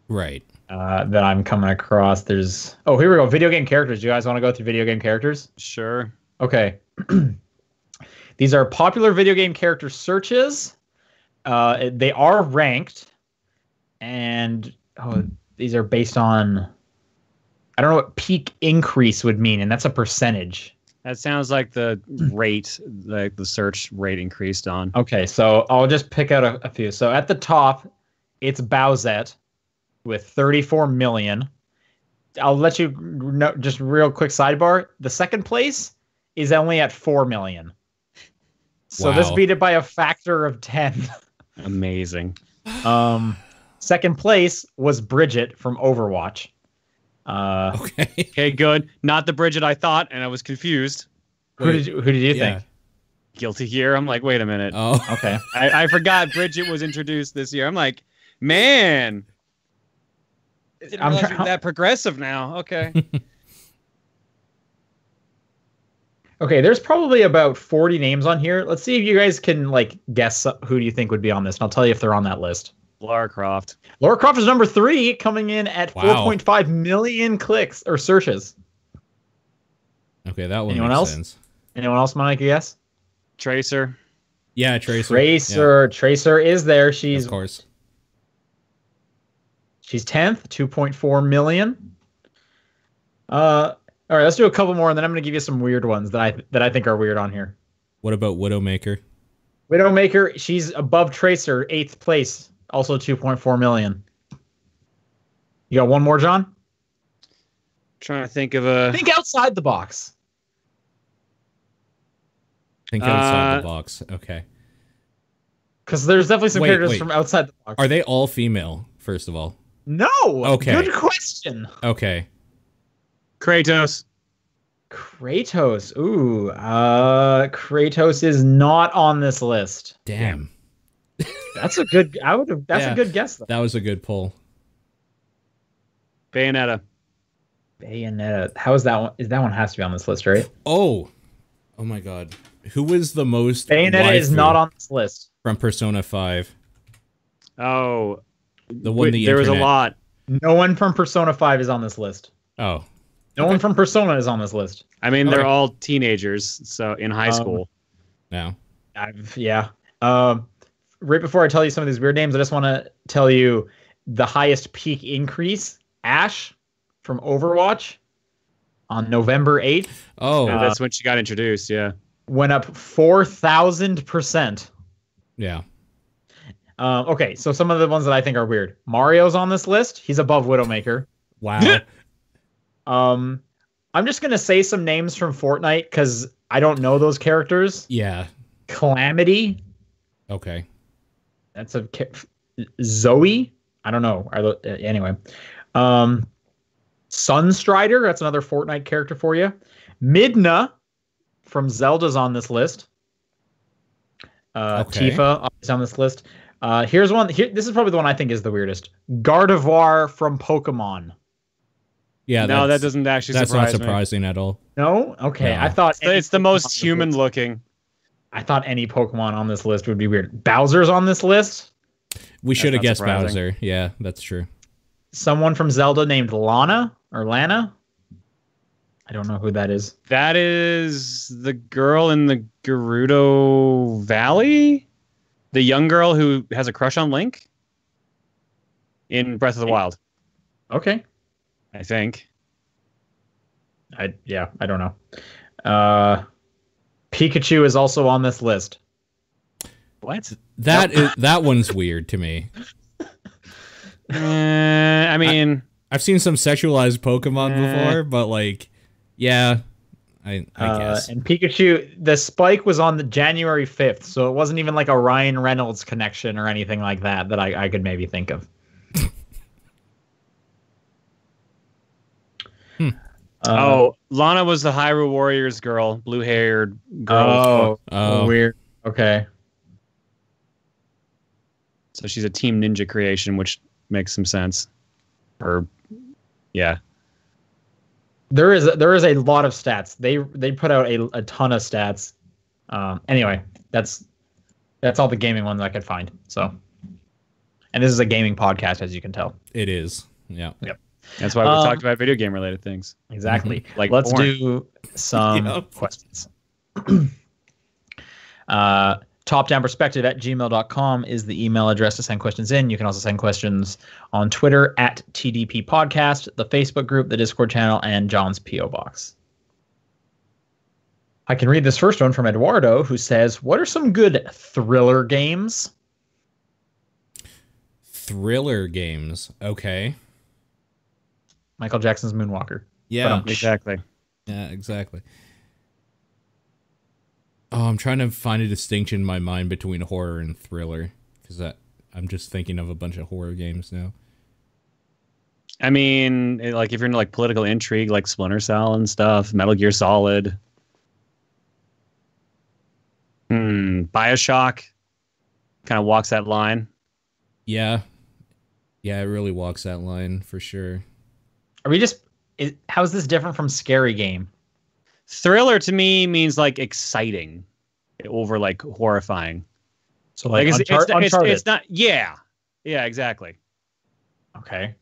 Right. that I'm coming across. Here we go. Video game characters. Do you guys want to go through video game characters? Sure. Okay. These are popular video game character searches. They are ranked, and these are based on, I don't know what peak increase would mean, and that's a percentage. That sounds like the rate, like the search rate increased on. Okay, so I'll just pick out a few. So at the top, it's Bowsette with 34 million. I'll let you know, just real quick sidebar. The second place is only at 4 million. So this Wow. beat it by a factor of 10. Amazing. Second place was Bridget from Overwatch. Okay. Okay, good. Not the Bridget I thought, and I was confused. Who did you Yeah. think? Guilty Gear. I'm like, wait a minute. Oh. Okay. I forgot Bridget was introduced this year. I'm like, man. I didn't I'm realize try- you're that progressive now. Okay. Okay, there's probably about 40 names on here. Let's see if you guys can like guess who do you think would be on this, and I'll tell you if they're on that list. Lara Croft. Lara Croft is number 3, coming in at Wow. 4.5 million clicks or searches. Okay, that one Anyone makes else? sense. Anyone else want to guess? Tracer. Yeah, Tracer. Tracer is there. Yeah, She's of course. 10th, 2.4 million. All right, let's do a couple more, and then I'm going to give you some weird ones that I think are weird on here. What about Widowmaker? Widowmaker, she's above Tracer, 8th place, also 2.4 million. You got one more, John? Trying to think of a. Think outside the box. Think outside the box. Okay. Because there's definitely some Wait, characters wait. from outside the box. Are they all female, first of all? No! Okay. Good question. Okay. Kratos. Kratos. Ooh. Kratos is not on this list. Damn. That's a good that's Yeah. a good guess though. That was a good pull. Bayonetta. Bayonetta. How is that one? That one has to be on this list, right? Oh. Oh my god. Who was the most Bayonetta is waifu not on this list. from Persona 5? Oh. The one the there was a internet- lot. No one from Persona 5 is on this list. Oh, No one from Persona is on this list. I mean, they're Okay. all teenagers, so in high school. no. Yeah. Right before I tell you some of these weird names, I just want to tell you the highest peak increase. Ash from Overwatch on November 8th Oh, Yeah, that's when she got introduced. Yeah. went up 4,000%. yeah. Okay, so some of the ones that I think are weird. Mario's on this list. He's above Widowmaker. Wow. I'm just gonna say some names from Fortnite because I don't know those characters. Yeah. Calamity. Okay. That's a Zoe. I don't know. Anyway, Sunstrider. That's another Fortnite character for you. Midna from Zelda's on this list. Okay. Tifa is on this list. Here's one. This is probably the one I think is the weirdest. Gardevoir from Pokemon. Yeah. No, that that's- doesn't actually That's not surprise me. surprising at all. No. Okay. No. I thought It's the most human looking. I thought any Pokemon on this list would be weird. Bowser's on this list. We should have not guessed surprising. Bowser. Yeah, that's true. Someone from Zelda named Lana or Lana. I don't know who that is. That is the girl in the Gerudo Valley? The young girl who has a crush on Link? In Breath of the Wild, Okay. I think. I don't know. Pikachu is also on this list. What? That one's weird to me. I mean, I've seen some sexualized Pokemon before, but like, yeah, I guess. And Pikachu, the spike was on the January 5th, so it wasn't even like a Ryan Reynolds connection or anything like that I could maybe think of. Lana was the Hyrule Warriors girl, blue-haired girl. Oh. Weird. Okay. So she's a Team Ninja creation, which makes some sense. Yeah. There is a lot of stats. They put out a ton of stats. Anyway, that's all the gaming ones I could find. So, and this is a gaming podcast, as you can tell. It is. Yeah. That's why we talked about video game related things. Exactly. Like Let's porn. do some Yep. questions. topdownperspective@gmail.com is the email address to send questions in. You can also send questions on Twitter @TDP Podcast, the Facebook group, the Discord channel, and John's P.O. Box. I can read this first one from Eduardo, who says, what are some good thriller games? Thriller games. Okay. Michael Jackson's Moonwalker. Yeah. Exactly. Yeah, exactly. Oh, I'm trying to find a distinction in my mind between horror and thriller because I'm just thinking of a bunch of horror games now. I mean, like if you're into like political intrigue, like Splinter Cell and stuff, Metal Gear Solid, BioShock, kind of walks that line. Yeah. Yeah, it really walks that line for sure. Are we just... how is this different from Scary Game? Thriller to me means like exciting over like horrifying. So Like like Uncharted. it's not. Yeah, exactly. Okay.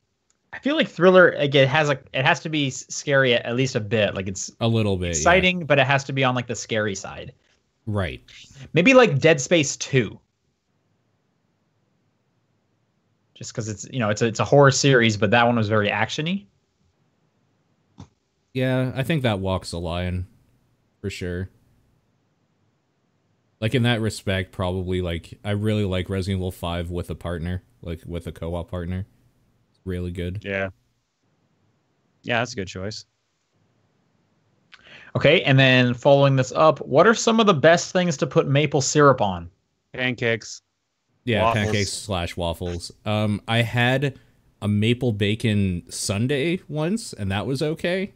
I feel like thriller, like it has to be scary at least a bit. Like it's A little bit. exciting, but it has to be on like the scary side. Yeah. Right. Maybe like Dead Space 2. Just because it's a horror series, but that one was very actiony. Yeah, I think that walks the line for sure. Like in that respect, probably like I really like Resident Evil 5 with a partner, like with a co-op partner. It's really good. Yeah, that's a good choice. Okay, and then following this up, what are some of the best things to put maple syrup on? Pancakes. Yeah, Waffles. pancakes/waffles. I had a maple bacon sundae once, and that was okay.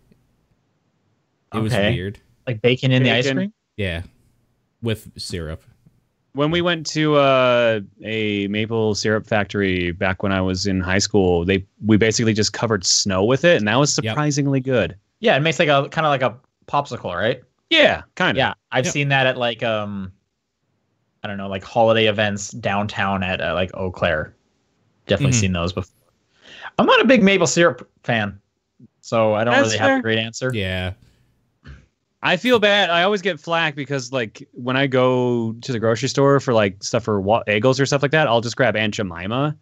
It was Okay. weird. Like bacon in the ice Bacon. cream? Yeah, with syrup. When we went to a maple syrup factory back when I was in high school, we basically just covered snow with it, and that was Yep. surprisingly good. Yeah, it makes like a kind of like a popsicle, right? Yeah, kind of. Yeah, I've Yep. seen that at like I don't know, like holiday events downtown at like Eau Claire. Definitely Mhm. seen those before. I'm not a big maple syrup fan, so I don't That's really have fair. a great answer. Yeah. I feel bad. I always get flack because like when I go to the grocery store for like stuff for Eggles or stuff like that, I'll just grab Aunt Jemima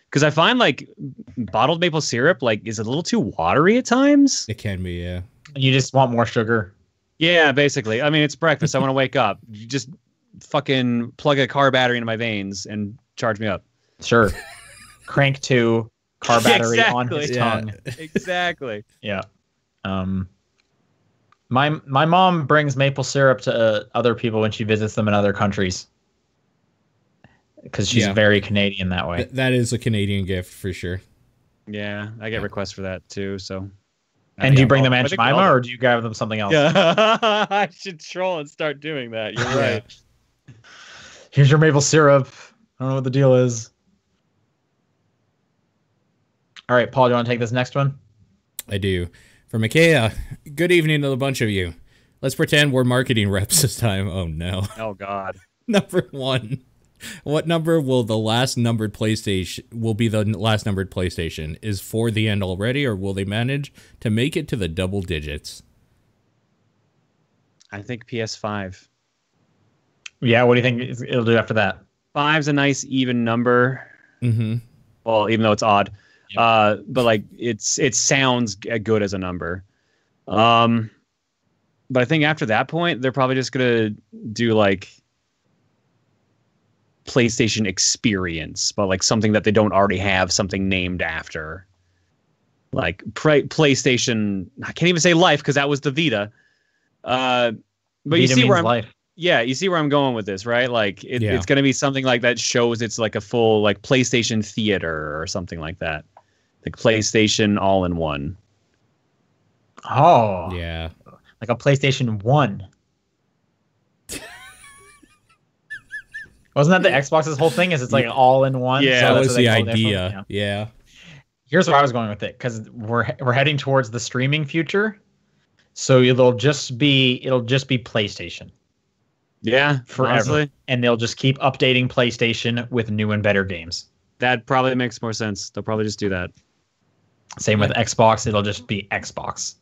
because I find like bottled maple syrup like is a little too watery at times. It can be, yeah. You just want more sugar. Yeah, basically. I mean, it's breakfast. I want to wake up. You just fucking plug a car battery into my veins and charge me up. Sure. Crank 2, car battery on Exactly. his Yeah. tongue. Exactly. Yeah. My mom brings maple syrup to other people when she visits them in other countries because she's Yeah. very Canadian that way. That is a Canadian gift for sure. Yeah, I get requests for that too. So. And do you bring them I Aunt think we Jemima all or do you grab them something else? Yeah, I should troll and start doing that. You're right. Here's your maple syrup. I don't know what the deal is. All right, Paul, do you want to take this next one? I do. For Micaiah, good evening to the bunch of you. Let's pretend we're marketing reps this time. Oh no. Oh God. Number 1. What number will the last numbered PlayStation? Is 4 the end already, or will they manage to make it to the double digits? I think PS5. Yeah, what do you think it'll do after that? 5's a nice even number. Mm-hmm. Well, even though it's odd. Yep. But like it sounds good as a number. But I think after that point, they're probably just gonna do like PlayStation Experience, but like something that they don't already have something named after. Like PlayStation, I can't even say Life because that was the Vita. But you Vita see where means I'm life. Yeah, you see where I'm going with this, right? Like Yeah. it's going to be something like that shows it's like a full like PlayStation Theater or something like that. Like PlayStation all in one. Oh, Yeah. like a PlayStation 1. Wasn't that the Xbox's whole thing? Is it's like an all-in-one? Yeah, That that's was what they the called it. idea. Yeah. Here's where I was going with it because we're heading towards the streaming future, so it'll just be PlayStation Yeah, forever, honestly, and they'll just keep updating PlayStation with new and better games. that probably makes more sense. They'll probably just do that. Same with Xbox; it'll just be Xbox.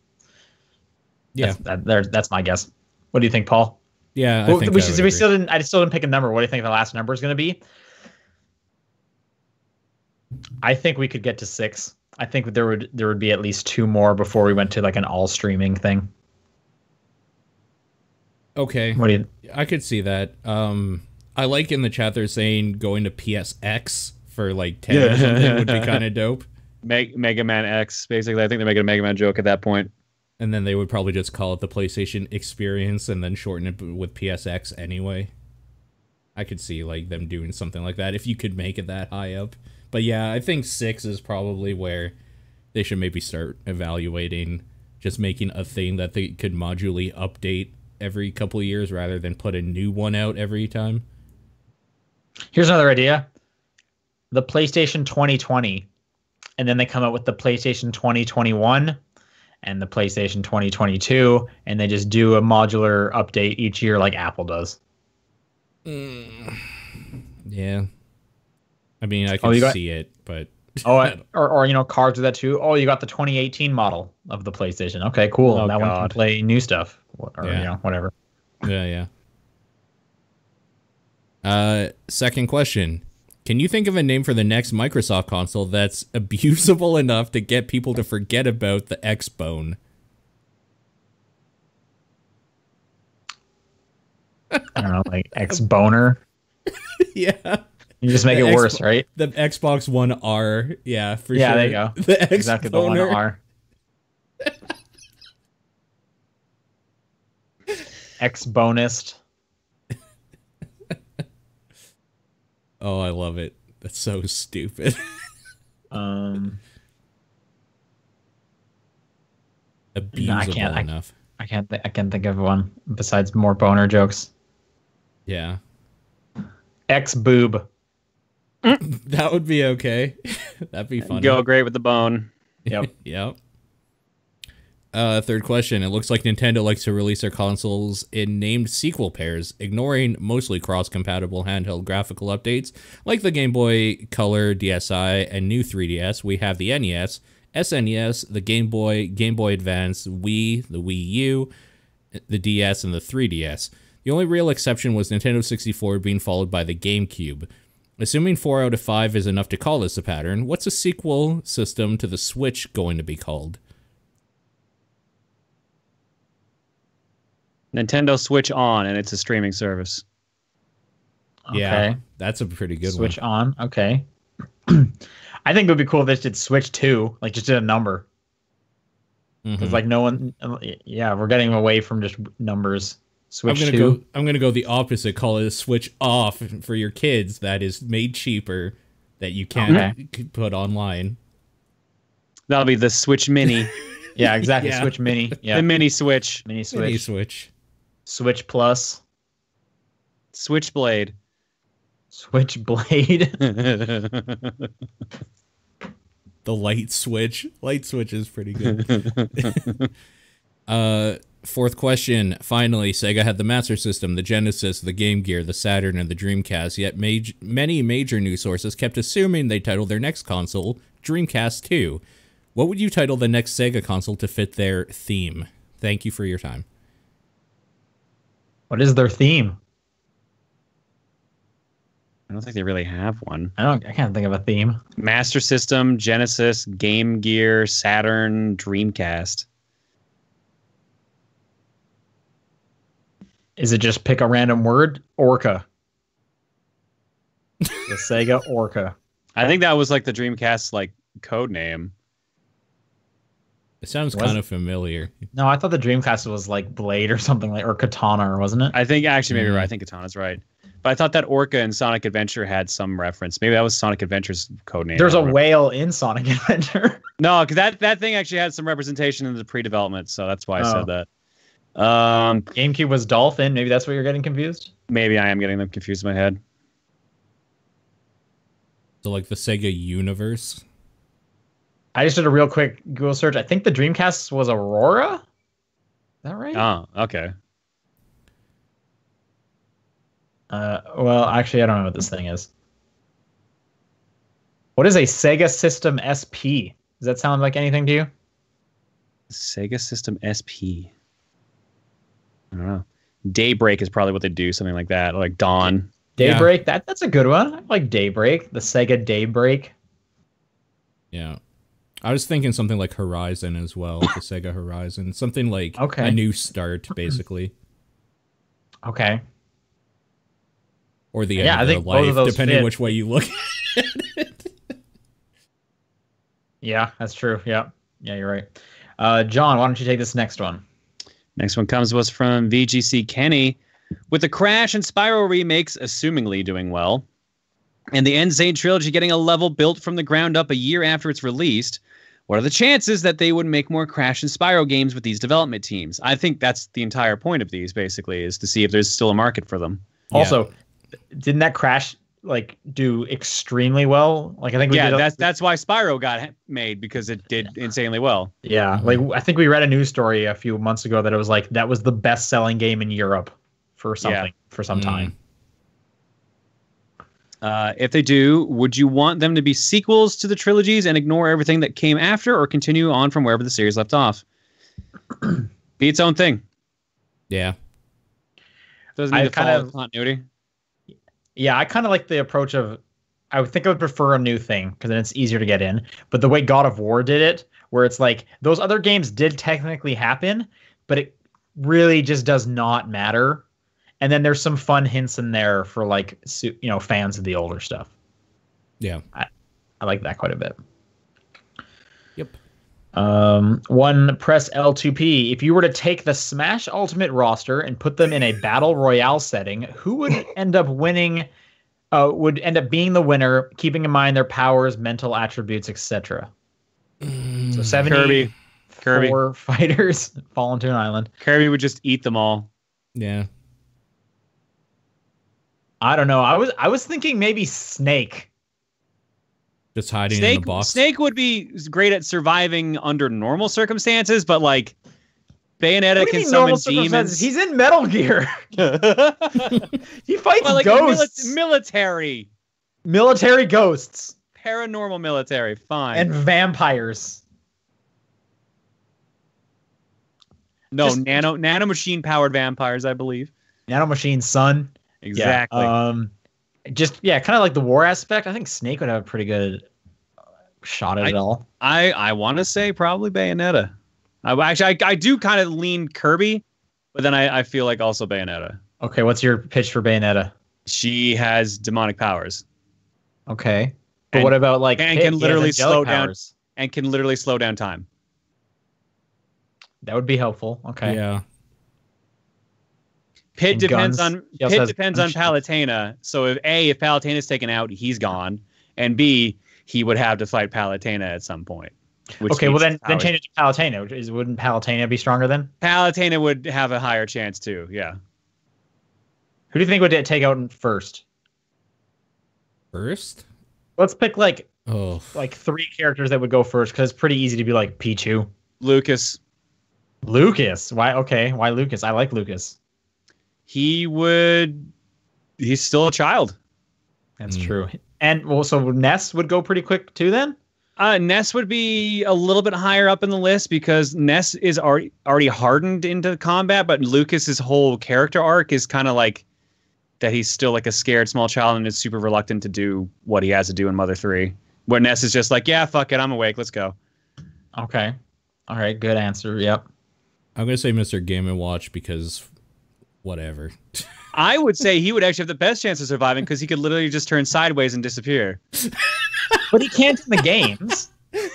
Yeah. That's my guess. What do you think, Paul? Yeah. Well, I think we I would still agree. didn't. I still didn't pick a number. What do you think the last number is going to be? I think we could get to 6. I think there would be at least 2 more before we went to like an all streaming thing. Okay. What do you? I could see that. I like in the chat they're saying going to PSX for like 10 or something would be kind of dope. Mega Man X, basically. I think they're making a Mega Man joke at that point. And then they would probably just call it the PlayStation Experience and then shorten it with PSX anyway. I could see like them doing something like that if you could make it that high up. But yeah, I think 6 is probably where they should maybe start evaluating just making a thing that they could modularly update every couple of years rather than put a new one out every time. Here's another idea: the PlayStation 2020, and then they come out with the PlayStation 2021 and the PlayStation 2022, and they just do a modular update each year like Apple does. Yeah. I mean, I can you got- see it, but or cards do that too. Oh, you got the 2018 model of the PlayStation. Okay, cool. Oh, that one can God. play new stuff, or Yeah. whatever. yeah. Second question. Can you think of a name for the next Microsoft console that's abusable enough to get people to forget about the Xbone? I don't know, like X Boner. Yeah. You just make The it worse, right? The Xbox One R. Yeah, for Yeah, sure. there you go. The Xboner. Exactly the one R. X bonus. Oh, I love it. That's so stupid. Abusable enough. I can't think of one besides more boner jokes. Yeah. X boob. That would be okay. That'd be funny. Go great with the bone. Yep. Yep. Third question. It looks like Nintendo likes to release their consoles in named sequel pairs, ignoring mostly cross-compatible handheld graphical updates like the Game Boy Color, DSi, and new 3DS. We have the NES, SNES, the Game Boy, Game Boy Advance, Wii, the Wii U, the DS, and the 3DS. The only real exception was Nintendo 64 being followed by the GameCube. Assuming 4 out of 5 is enough to call this a pattern, what's a sequel system to the Switch going to be called? Nintendo Switch On, and it's a streaming service. Okay. Yeah, that's a pretty good Switch one. on. Okay. I think it would be cool if they did Switch 2, like just did a number. Because like no one, yeah, we're getting away from just numbers. Switch 2. I'm gonna go the opposite. Call it a Switch Off for your kids. That is made cheaper, that you can't put online. That'll be the Switch Mini. Yeah, exactly. Yeah. Switch Mini. Yeah. The Mini Switch. Mini Switch. Mini Switch. Switch Plus. Switchblade. Switchblade. The light switch. Light switch is pretty good. Fourth question. Finally, Sega had the Master System, the Genesis, the Game Gear, the Saturn, and the Dreamcast, yet many major news sources kept assuming they titled their next console Dreamcast 2. What would you title the next Sega console to fit their theme? Thank you for your time. What is their theme? I don't think they really have one. I can't think of a theme. Master System, Genesis, Game Gear, Saturn, Dreamcast. Is it just pick a random word? Orca. The Sega Orca. I think that was like the Dreamcast like code name. It sounds kind of familiar. No, I thought the Dreamcast was like Blade or something like, or Katana, wasn't it? I think actually maybe right. I think Katana's right. But I thought that Orca in Sonic Adventure had some reference. Maybe that was Sonic Adventure's code name. There's a whale in Sonic Adventure. No, because that thing actually had some representation in the pre-development, so that's why I said that. GameCube was Dolphin. Maybe that's what you're getting confused? Maybe I am getting them confused in my head. So like the Sega universe? I just did a real quick Google search. I think the Dreamcast was Aurora? Is that right? Oh, okay. Well, actually, I don't know what this thing is. What is a Sega System SP? Does that sound like anything to you? Sega System SP. I don't know. Daybreak is probably what they do, something like that, like Dawn. Daybreak, that's a good one. I like Daybreak, the Sega Daybreak. Yeah. I was thinking something like Horizon as well, the Sega Horizon. Something like a new start, basically. Okay. Or the end of life, depending which way you look at it. Yeah, that's true. Yeah, you're right. John, why don't you take this next one? Next one comes to us from VGC Kenny. With the Crash and Spyro remakes assumingly doing well, and the N-Zane trilogy getting a level built from the ground up a year after it's released, what are the chances that they would make more Crash and Spyro games with these development teams? I think that's the entire point of these, basically, is to see if there's still a market for them. Also, didn't that Crash like do extremely well? Like I think that's why Spyro got made, because it did insanely well. Yeah, like I think we read a news story a few months ago that it was like that was the best-selling game in Europe for some time. If they do, would you want them to be sequels to the trilogies and ignore everything that came after, or continue on from wherever the series left off? Be its own thing. Yeah. Doesn't need to follow continuity. Yeah, I kind of like the approach of, I would think I would prefer a new thing because then it's easier to get in. But the way God of War did it, where it's like those other games did technically happen, but it really just does not matter. And then there's some fun hints in there for like, fans of the older stuff. Yeah. I like that quite a bit. Yep. One, press L2P. If you were to take the Smash Ultimate roster and put them in a battle royale setting, who would end up winning? Would end up being the winner, keeping in mind their powers, mental attributes, etc. So 70 Kirby fighters fall into an island. Kirby would just eat them all. Yeah. I don't know. I was thinking maybe Snake. Just hiding in the box. Snake would be great at surviving under normal circumstances, but like Bayonetta What do can you mean summon normal circumstances? demons. He's in Metal Gear. He fights Well, like ghosts. military, Military ghosts. paranormal military. Fine. And vampires. No, Just- nano machine powered vampires, I believe. Nanomachine's son. Exactly. Yeah, kind of like the war aspect. I think Snake would have a pretty good shot at it all. I want to say probably Bayonetta. I do kind of lean Kirby, but then I feel like also Bayonetta. Okay, what's your pitch for Bayonetta? She has demonic powers Okay. But And- what about like and Pit? can He has literally angelic slow down- powers. and can literally slow down time. That would be helpful. Okay. Yeah. Pit And depends guns. on He also has on gunshots. Palutena. So if Palutena's taken out, he's gone, and B, he would have to fight Palutena at some point. Okay, well then powers. change it to Palutena. Wouldn't Palutena be stronger then? Palutena would have a higher chance too. Yeah. Who do you think would take out first? First? Let's pick like Oh. 3 characters that would go first because it's pretty easy to be like Pichu. Lucas. Lucas. Why? Okay, why Lucas? I like Lucas. He's still a child. That's Mm. true. And well, so Ness would go pretty quick too then. Ness would be a little bit higher up in the list because Ness is already hardened into combat, but Lucas's whole character arc is kind of like that he's still like a scared small child and is super reluctant to do what he has to do in Mother 3. Where Ness is just like, yeah, fuck it, I'm awake, let's go. Okay. All right. Good answer. Yep. I'm going to say Mr. Game & Watch because whatever. I would say he would actually have the best chance of surviving because he could literally just turn sideways and disappear. But he can't in the games.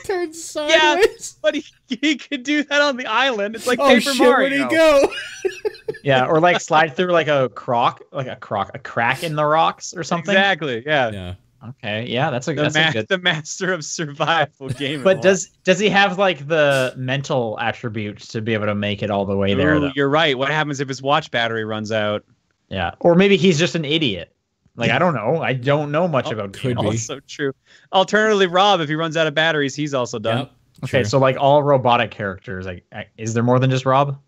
Turn sideways. But he could do that on the island. It's like Oh Paper shit, Mario. where'd he go? Yeah, or like slide through like a crack in the rocks or something. Exactly, yeah. Yeah. Okay, yeah, that's a good. The master of survival game. But does he have like the mental attributes to be able to make it all the way there? Though? You're right. What happens if his watch battery runs out? Yeah, or maybe he's just an idiot. Like I don't know. I don't know much about could games. be. Also true. Alternatively, Rob, if he runs out of batteries, he's also done. Yep. Okay, Sure. so like all robotic characters, like is there more than just Rob?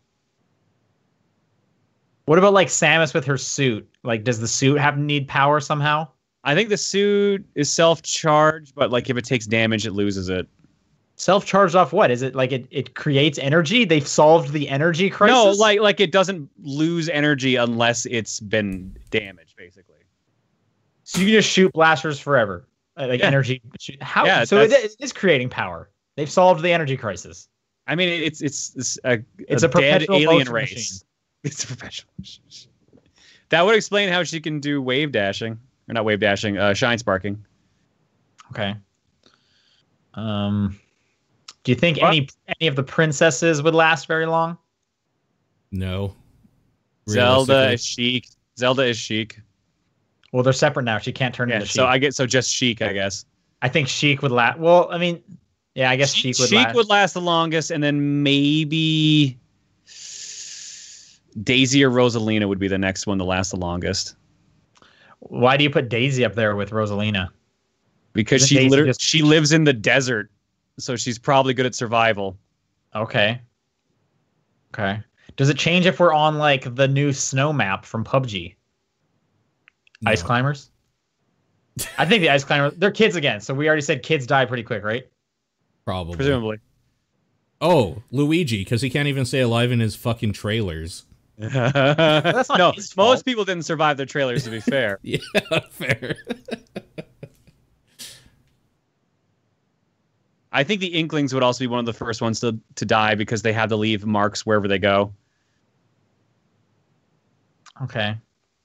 What about like Samus with her suit? Like, does the suit need power somehow? I think the suit is self-charged, but like if it takes damage, it loses it. Self-charged off what? Is it like it creates energy? They've solved the energy crisis? No, like it doesn't lose energy unless it's been damaged, basically. So you can just shoot blasters forever. Like Yeah. energy. How? Yeah, so it that's- is creating power. They've solved the energy crisis. I mean, it's a dead perpetual alien motion race. machine. It's a professional. That would explain how she can do wave dashing, or not wave dashing, shine sparking. Okay. Do you think What? any of the princesses would last very long? No. Zelda Realistically. is Sheik. Zelda is Sheik. Well, they're separate now. She can't turn Yeah, into Sheik. so just Sheik, I guess. I think Sheik would last. Well, I mean, yeah, I guess Sheik would last. the longest, and then maybe Daisy or Rosalina would be the next one to last the longest. Why do you put Daisy up there with Rosalina? Because Isn't Daisy just- she lives in the desert, so she's probably good at survival. Okay. Okay. Does it change if we're on like the new snow map from PUBG? No. Ice climbers? I think the ice climbers, they're kids again. So we already said kids die pretty quick, right? Probably. Presumably. Oh, Luigi, because he can't even stay alive in his fucking trailers. That's not no, his fault. most people didn't survive their trailers, to be fair. Yeah, fair. I think the Inklings would also be one of the first ones to die because they have to leave marks wherever they go. Okay.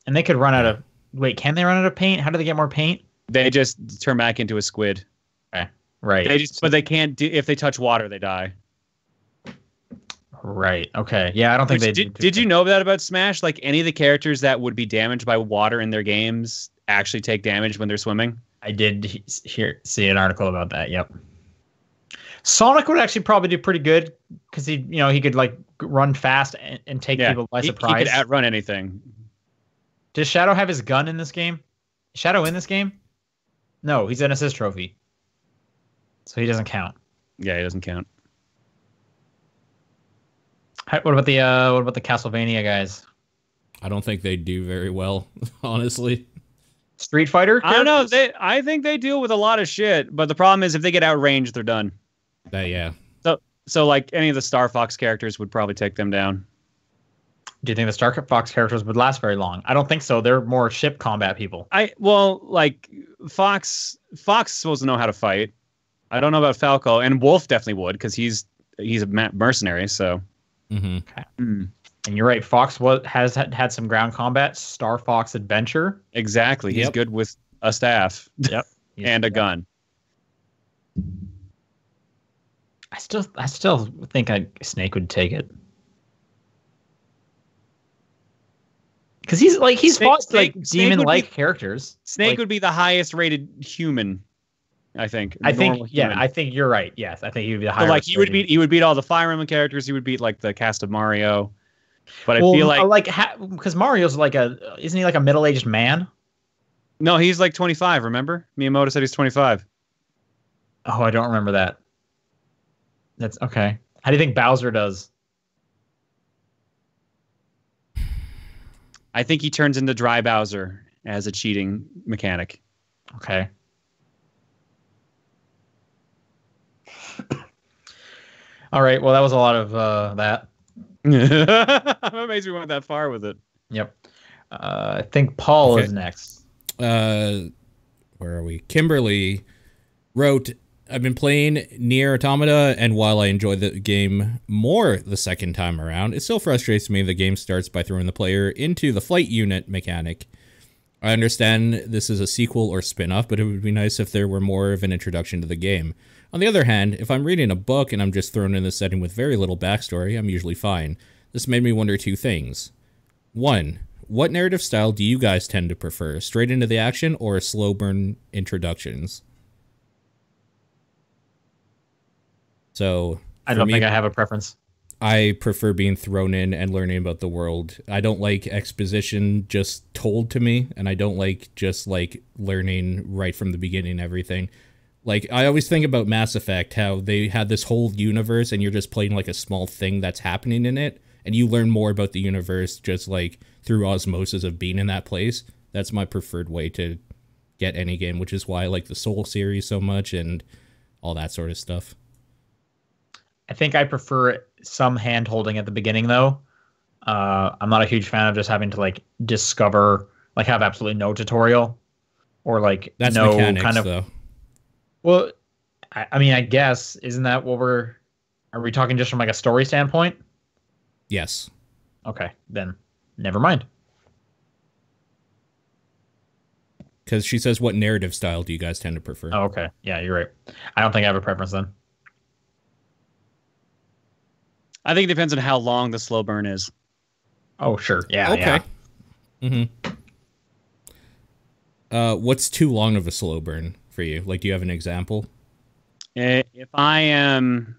And they could run out of. Wait, can they run out of paint? How do they get more paint? They just turn back into a squid. Right. But they can't do, if they touch water, they die. Right. Okay. Yeah, I don't think they Did you know that about Smash? Like any of the characters that would be damaged by water in their games actually take damage when they're swimming? I did see an article about that. Yep. Sonic would actually probably do pretty good because he could like run fast and take people by surprise. He could outrun anything. Does Shadow have his gun in this game? Is Shadow in this game? No, he's an assist trophy. So he doesn't count. Yeah, he doesn't count. what about the Castlevania guys? I don't think they do very well, honestly. Street Fighter? I don't know. I think they deal with a lot of shit, but the problem is if they get outranged, they're done. Yeah. So like any of the Star Fox characters would probably take them down. Do you think the Star Fox characters would last very long? I don't think so. They're more ship combat people. Like Fox is supposed to know how to fight. I don't know about Falco, and Wolf definitely would because he's a mercenary. So, Mm-hmm. Okay. And you're right. Fox has had some ground combat. Star Fox Adventure. exactly, he's Yep. good with a staff Yep. and a gun. I still think Snake would take it. Because he's fought Snake demon-like would be- characters. Snake Like, would be the highest rated human, I think. I think Normal human. I think you're right. Yes, I think he would be the So highest. like he would beat all the Fire Emblem characters. He would beat like the cast of Mario. But I feel like because Mario's isn't he like a middle-aged man? no, he's like 25. Remember, Miyamoto said he's 25. Oh, I don't remember that. That's okay. How do you think Bowser does? I think he turns into Dry Bowser as a cheating mechanic. Okay. All right. Well, that was a lot of that. I'm amazed we went that far with it. Yep. I think Paul Okay. is next. Where are we? Kimberly wrote, I've been playing Nier Automata, and while I enjoy the game more the second time around, it still frustrates me the game starts by throwing the player into the flight unit mechanic. I understand this is a sequel or spin-off, but it would be nice if there were more of an introduction to the game. On the other hand, if I'm reading a book and I'm just thrown in a setting with very little backstory, I'm usually fine. This made me wonder two things. One, what narrative style do you guys tend to prefer? Straight into the action or slow burn introductions? So, I don't think I have a preference. I prefer being thrown in and learning about the world. I don't like exposition just told to me, and I don't like just like learning right from the beginning everything. Like, I always think about Mass Effect, how they had this whole universe and you're just playing like a small thing that's happening in it, and you learn more about the universe just like through osmosis of being in that place. That's my preferred way to get any game, which is why I like the Soul series so much and all that sort of stuff. I think I prefer some hand holding at the beginning, though. I'm not a huge fan of just having to like discover, like have absolutely no tutorial or like That's no mechanics, kind of. though. Well, I mean, I guess isn't that what are we talking just from like a story standpoint? Yes. Okay, then never mind. Because she says, what narrative style do you guys tend to prefer? Oh, okay. Yeah, you're right. I don't think I have a preference then. I think it depends on how long the slow burn is. Oh, sure. Yeah. Okay. Yeah. What's too long of a slow burn for you? Like, do you have an example? If I am,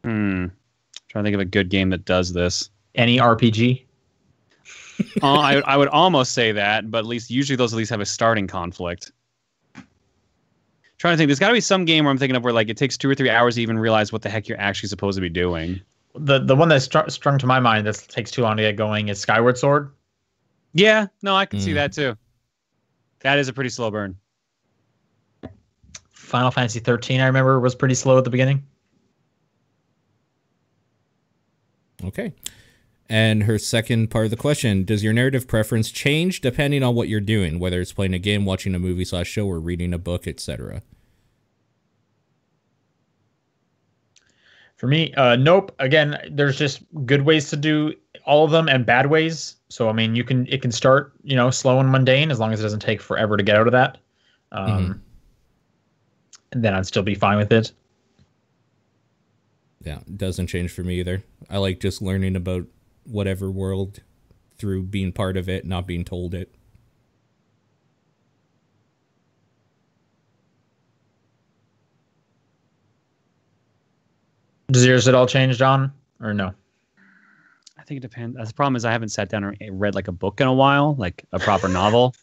trying to think of a good game that does this. Any RPG? I would almost say that, but usually those at least have a starting conflict. Trying to think, there's got to be some game where I'm thinking of where like it takes 2 or 3 hours to even realize what the heck you're actually supposed to be doing. The one that's strung to my mind that takes too long to get going is Skyward Sword. Yeah, no, I can see that too. That is a pretty slow burn. Final Fantasy 13, I remember, was pretty slow at the beginning. Okay. And her second part of the question, does your narrative preference change depending on what you're doing, whether it's playing a game, watching a movie/show, or reading a book, etc.? For me, nope. Again, there's just good ways to do all of them and bad ways. So I mean, it can start, slow and mundane as long as it doesn't take forever to get out of that. And then I'd still be fine with it. Yeah, it doesn't change for me either. I like just learning about whatever world through being part of it, not being told it. Does yours at all change, John, or no? I think it depends. The problem is I haven't sat down and read like a book in a while, like a proper novel.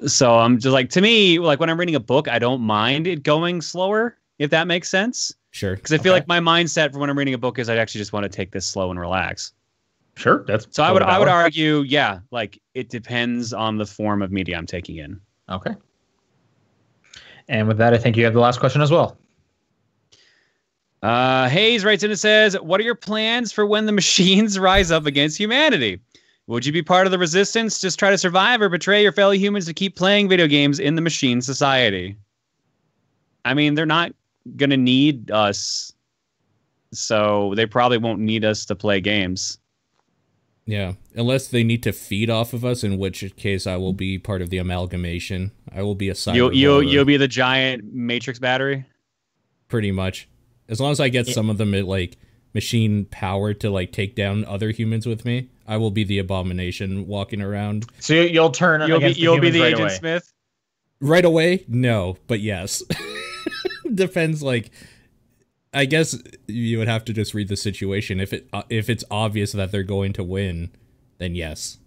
So I'm just like, to me, like when I'm reading a book, I don't mind it going slower, if that makes sense. Sure. Because I feel like my mindset for when I'm reading a book is I actually just want to take this slow and relax. Sure, that's so. I would argue, yeah, like it depends on the form of media I'm taking in. Okay. And with that, I think you have the last question as well. Hayes writes in and says, "What are your plans for when the machines rise up against humanity? Would you be part of the resistance, just try to survive, or betray your fellow humans to keep playing video games in the machine society?" I mean, they're not gonna need us, so they probably won't need us to play games. Yeah, unless they need to feed off of us, in which case I will be part of the amalgamation. I will be a cyber. You'll be the giant matrix battery. Pretty much, as long as I get some of them at like machine power to like take down other humans with me, I will be the abomination walking around. So you'll turn. You'll be the right Agent away. Smith. Right away? No, but yes. Depends. Like, I guess you would have to just read the situation. If it's obvious that they're going to win, then yes.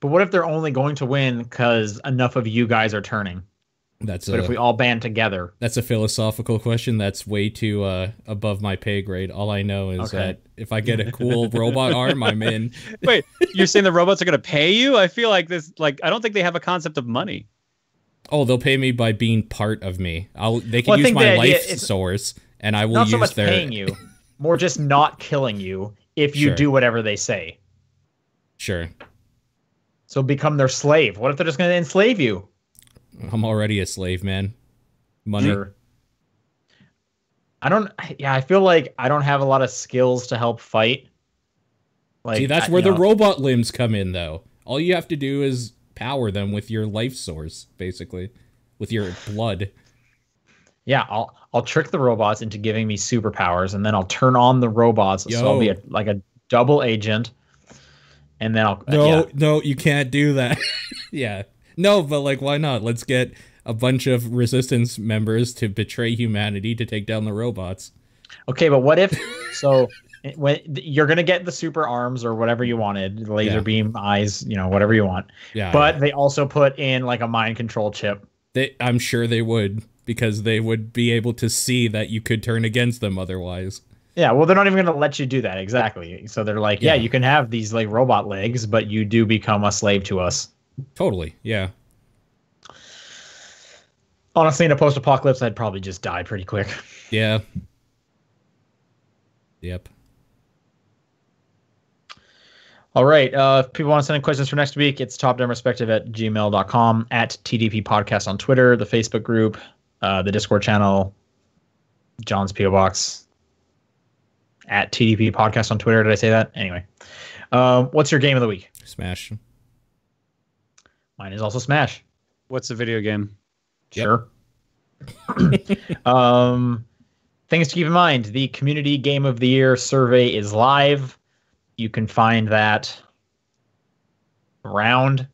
But what if they're only going to win because enough of you guys are turning? But if we all band together, that's a philosophical question. That's way too above my pay grade. All I know is that if I get a cool robot arm, I'm in. Wait, you're saying the robots are going to pay you? I feel like this. Like, I don't think they have a concept of money. Oh, they'll pay me by being part of me. They can use my life source, and I will use not so much their paying you, more just not killing you if you do whatever they say. Sure. So become their slave. What if they're just going to enslave you? I'm already a slave, man. Money. Sure. I feel like I don't have a lot of skills to help fight. Like, see, that's where the robot limbs come in, though. All you have to do is power them with your life source, basically, with your blood. Yeah, I'll trick the robots into giving me superpowers, and then I'll turn on the robots, so I'll be a double agent, and then I'll no, you can't do that. Yeah, no, but like, why not? Let's get a bunch of resistance members to betray humanity to take down the robots. Okay, but what if when you're gonna get the super arms or whatever you wanted, laser beam eyes, whatever you want. Yeah. But they also put in like a mind control chip. I'm sure they would, because they would be able to see that you could turn against them otherwise. Yeah, well, they're not even gonna let you do that, exactly. So they're like, yeah, you can have these like robot legs, but you do become a slave to us. Totally, yeah. Honestly, in a post-apocalypse, I'd probably just die pretty quick. Yeah. Yep. All right. If people want to send in questions for next week, it's topdownperspective@gmail.com, at TDP Podcast on Twitter, the Facebook group, the Discord channel, John's P.O. Box, at TDP Podcast on Twitter. Did I say that? Anyway. What's your game of the week? Smash. Mine is also Smash. What's the video game? Sure. Things to keep in mind. The Community Game of the Year survey is live. You can find that around.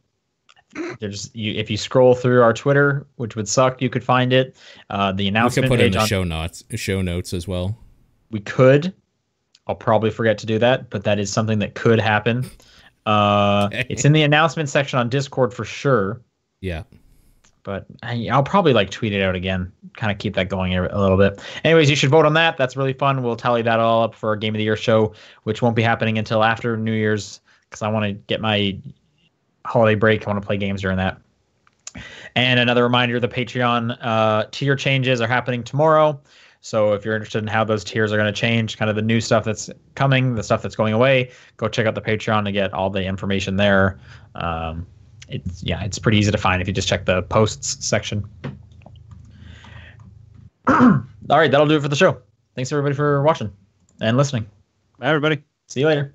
If you scroll through our Twitter, which would suck, you could find it. The announcement we could put page in the show notes as well. We could. I'll probably forget to do that, but that is something that could happen. It's in the announcement section on Discord for sure. Yeah. But I'll probably like tweet it out again, kind of keep that going a little bit. Anyways, you should vote on that. That's really fun. We'll tally that all up for our Game of the Year show, which won't be happening until after New Year's, because I want to get my holiday break. I want to play games during that. And another reminder, the Patreon tier changes are happening tomorrow. So if you're interested in how those tiers are going to change, kind of the new stuff that's coming, the stuff that's going away, go check out the Patreon to get all the information there. It's pretty easy to find if you just check the posts section. All right, that'll do it for the show. Thanks everybody for watching and listening. Bye, everybody. See you later.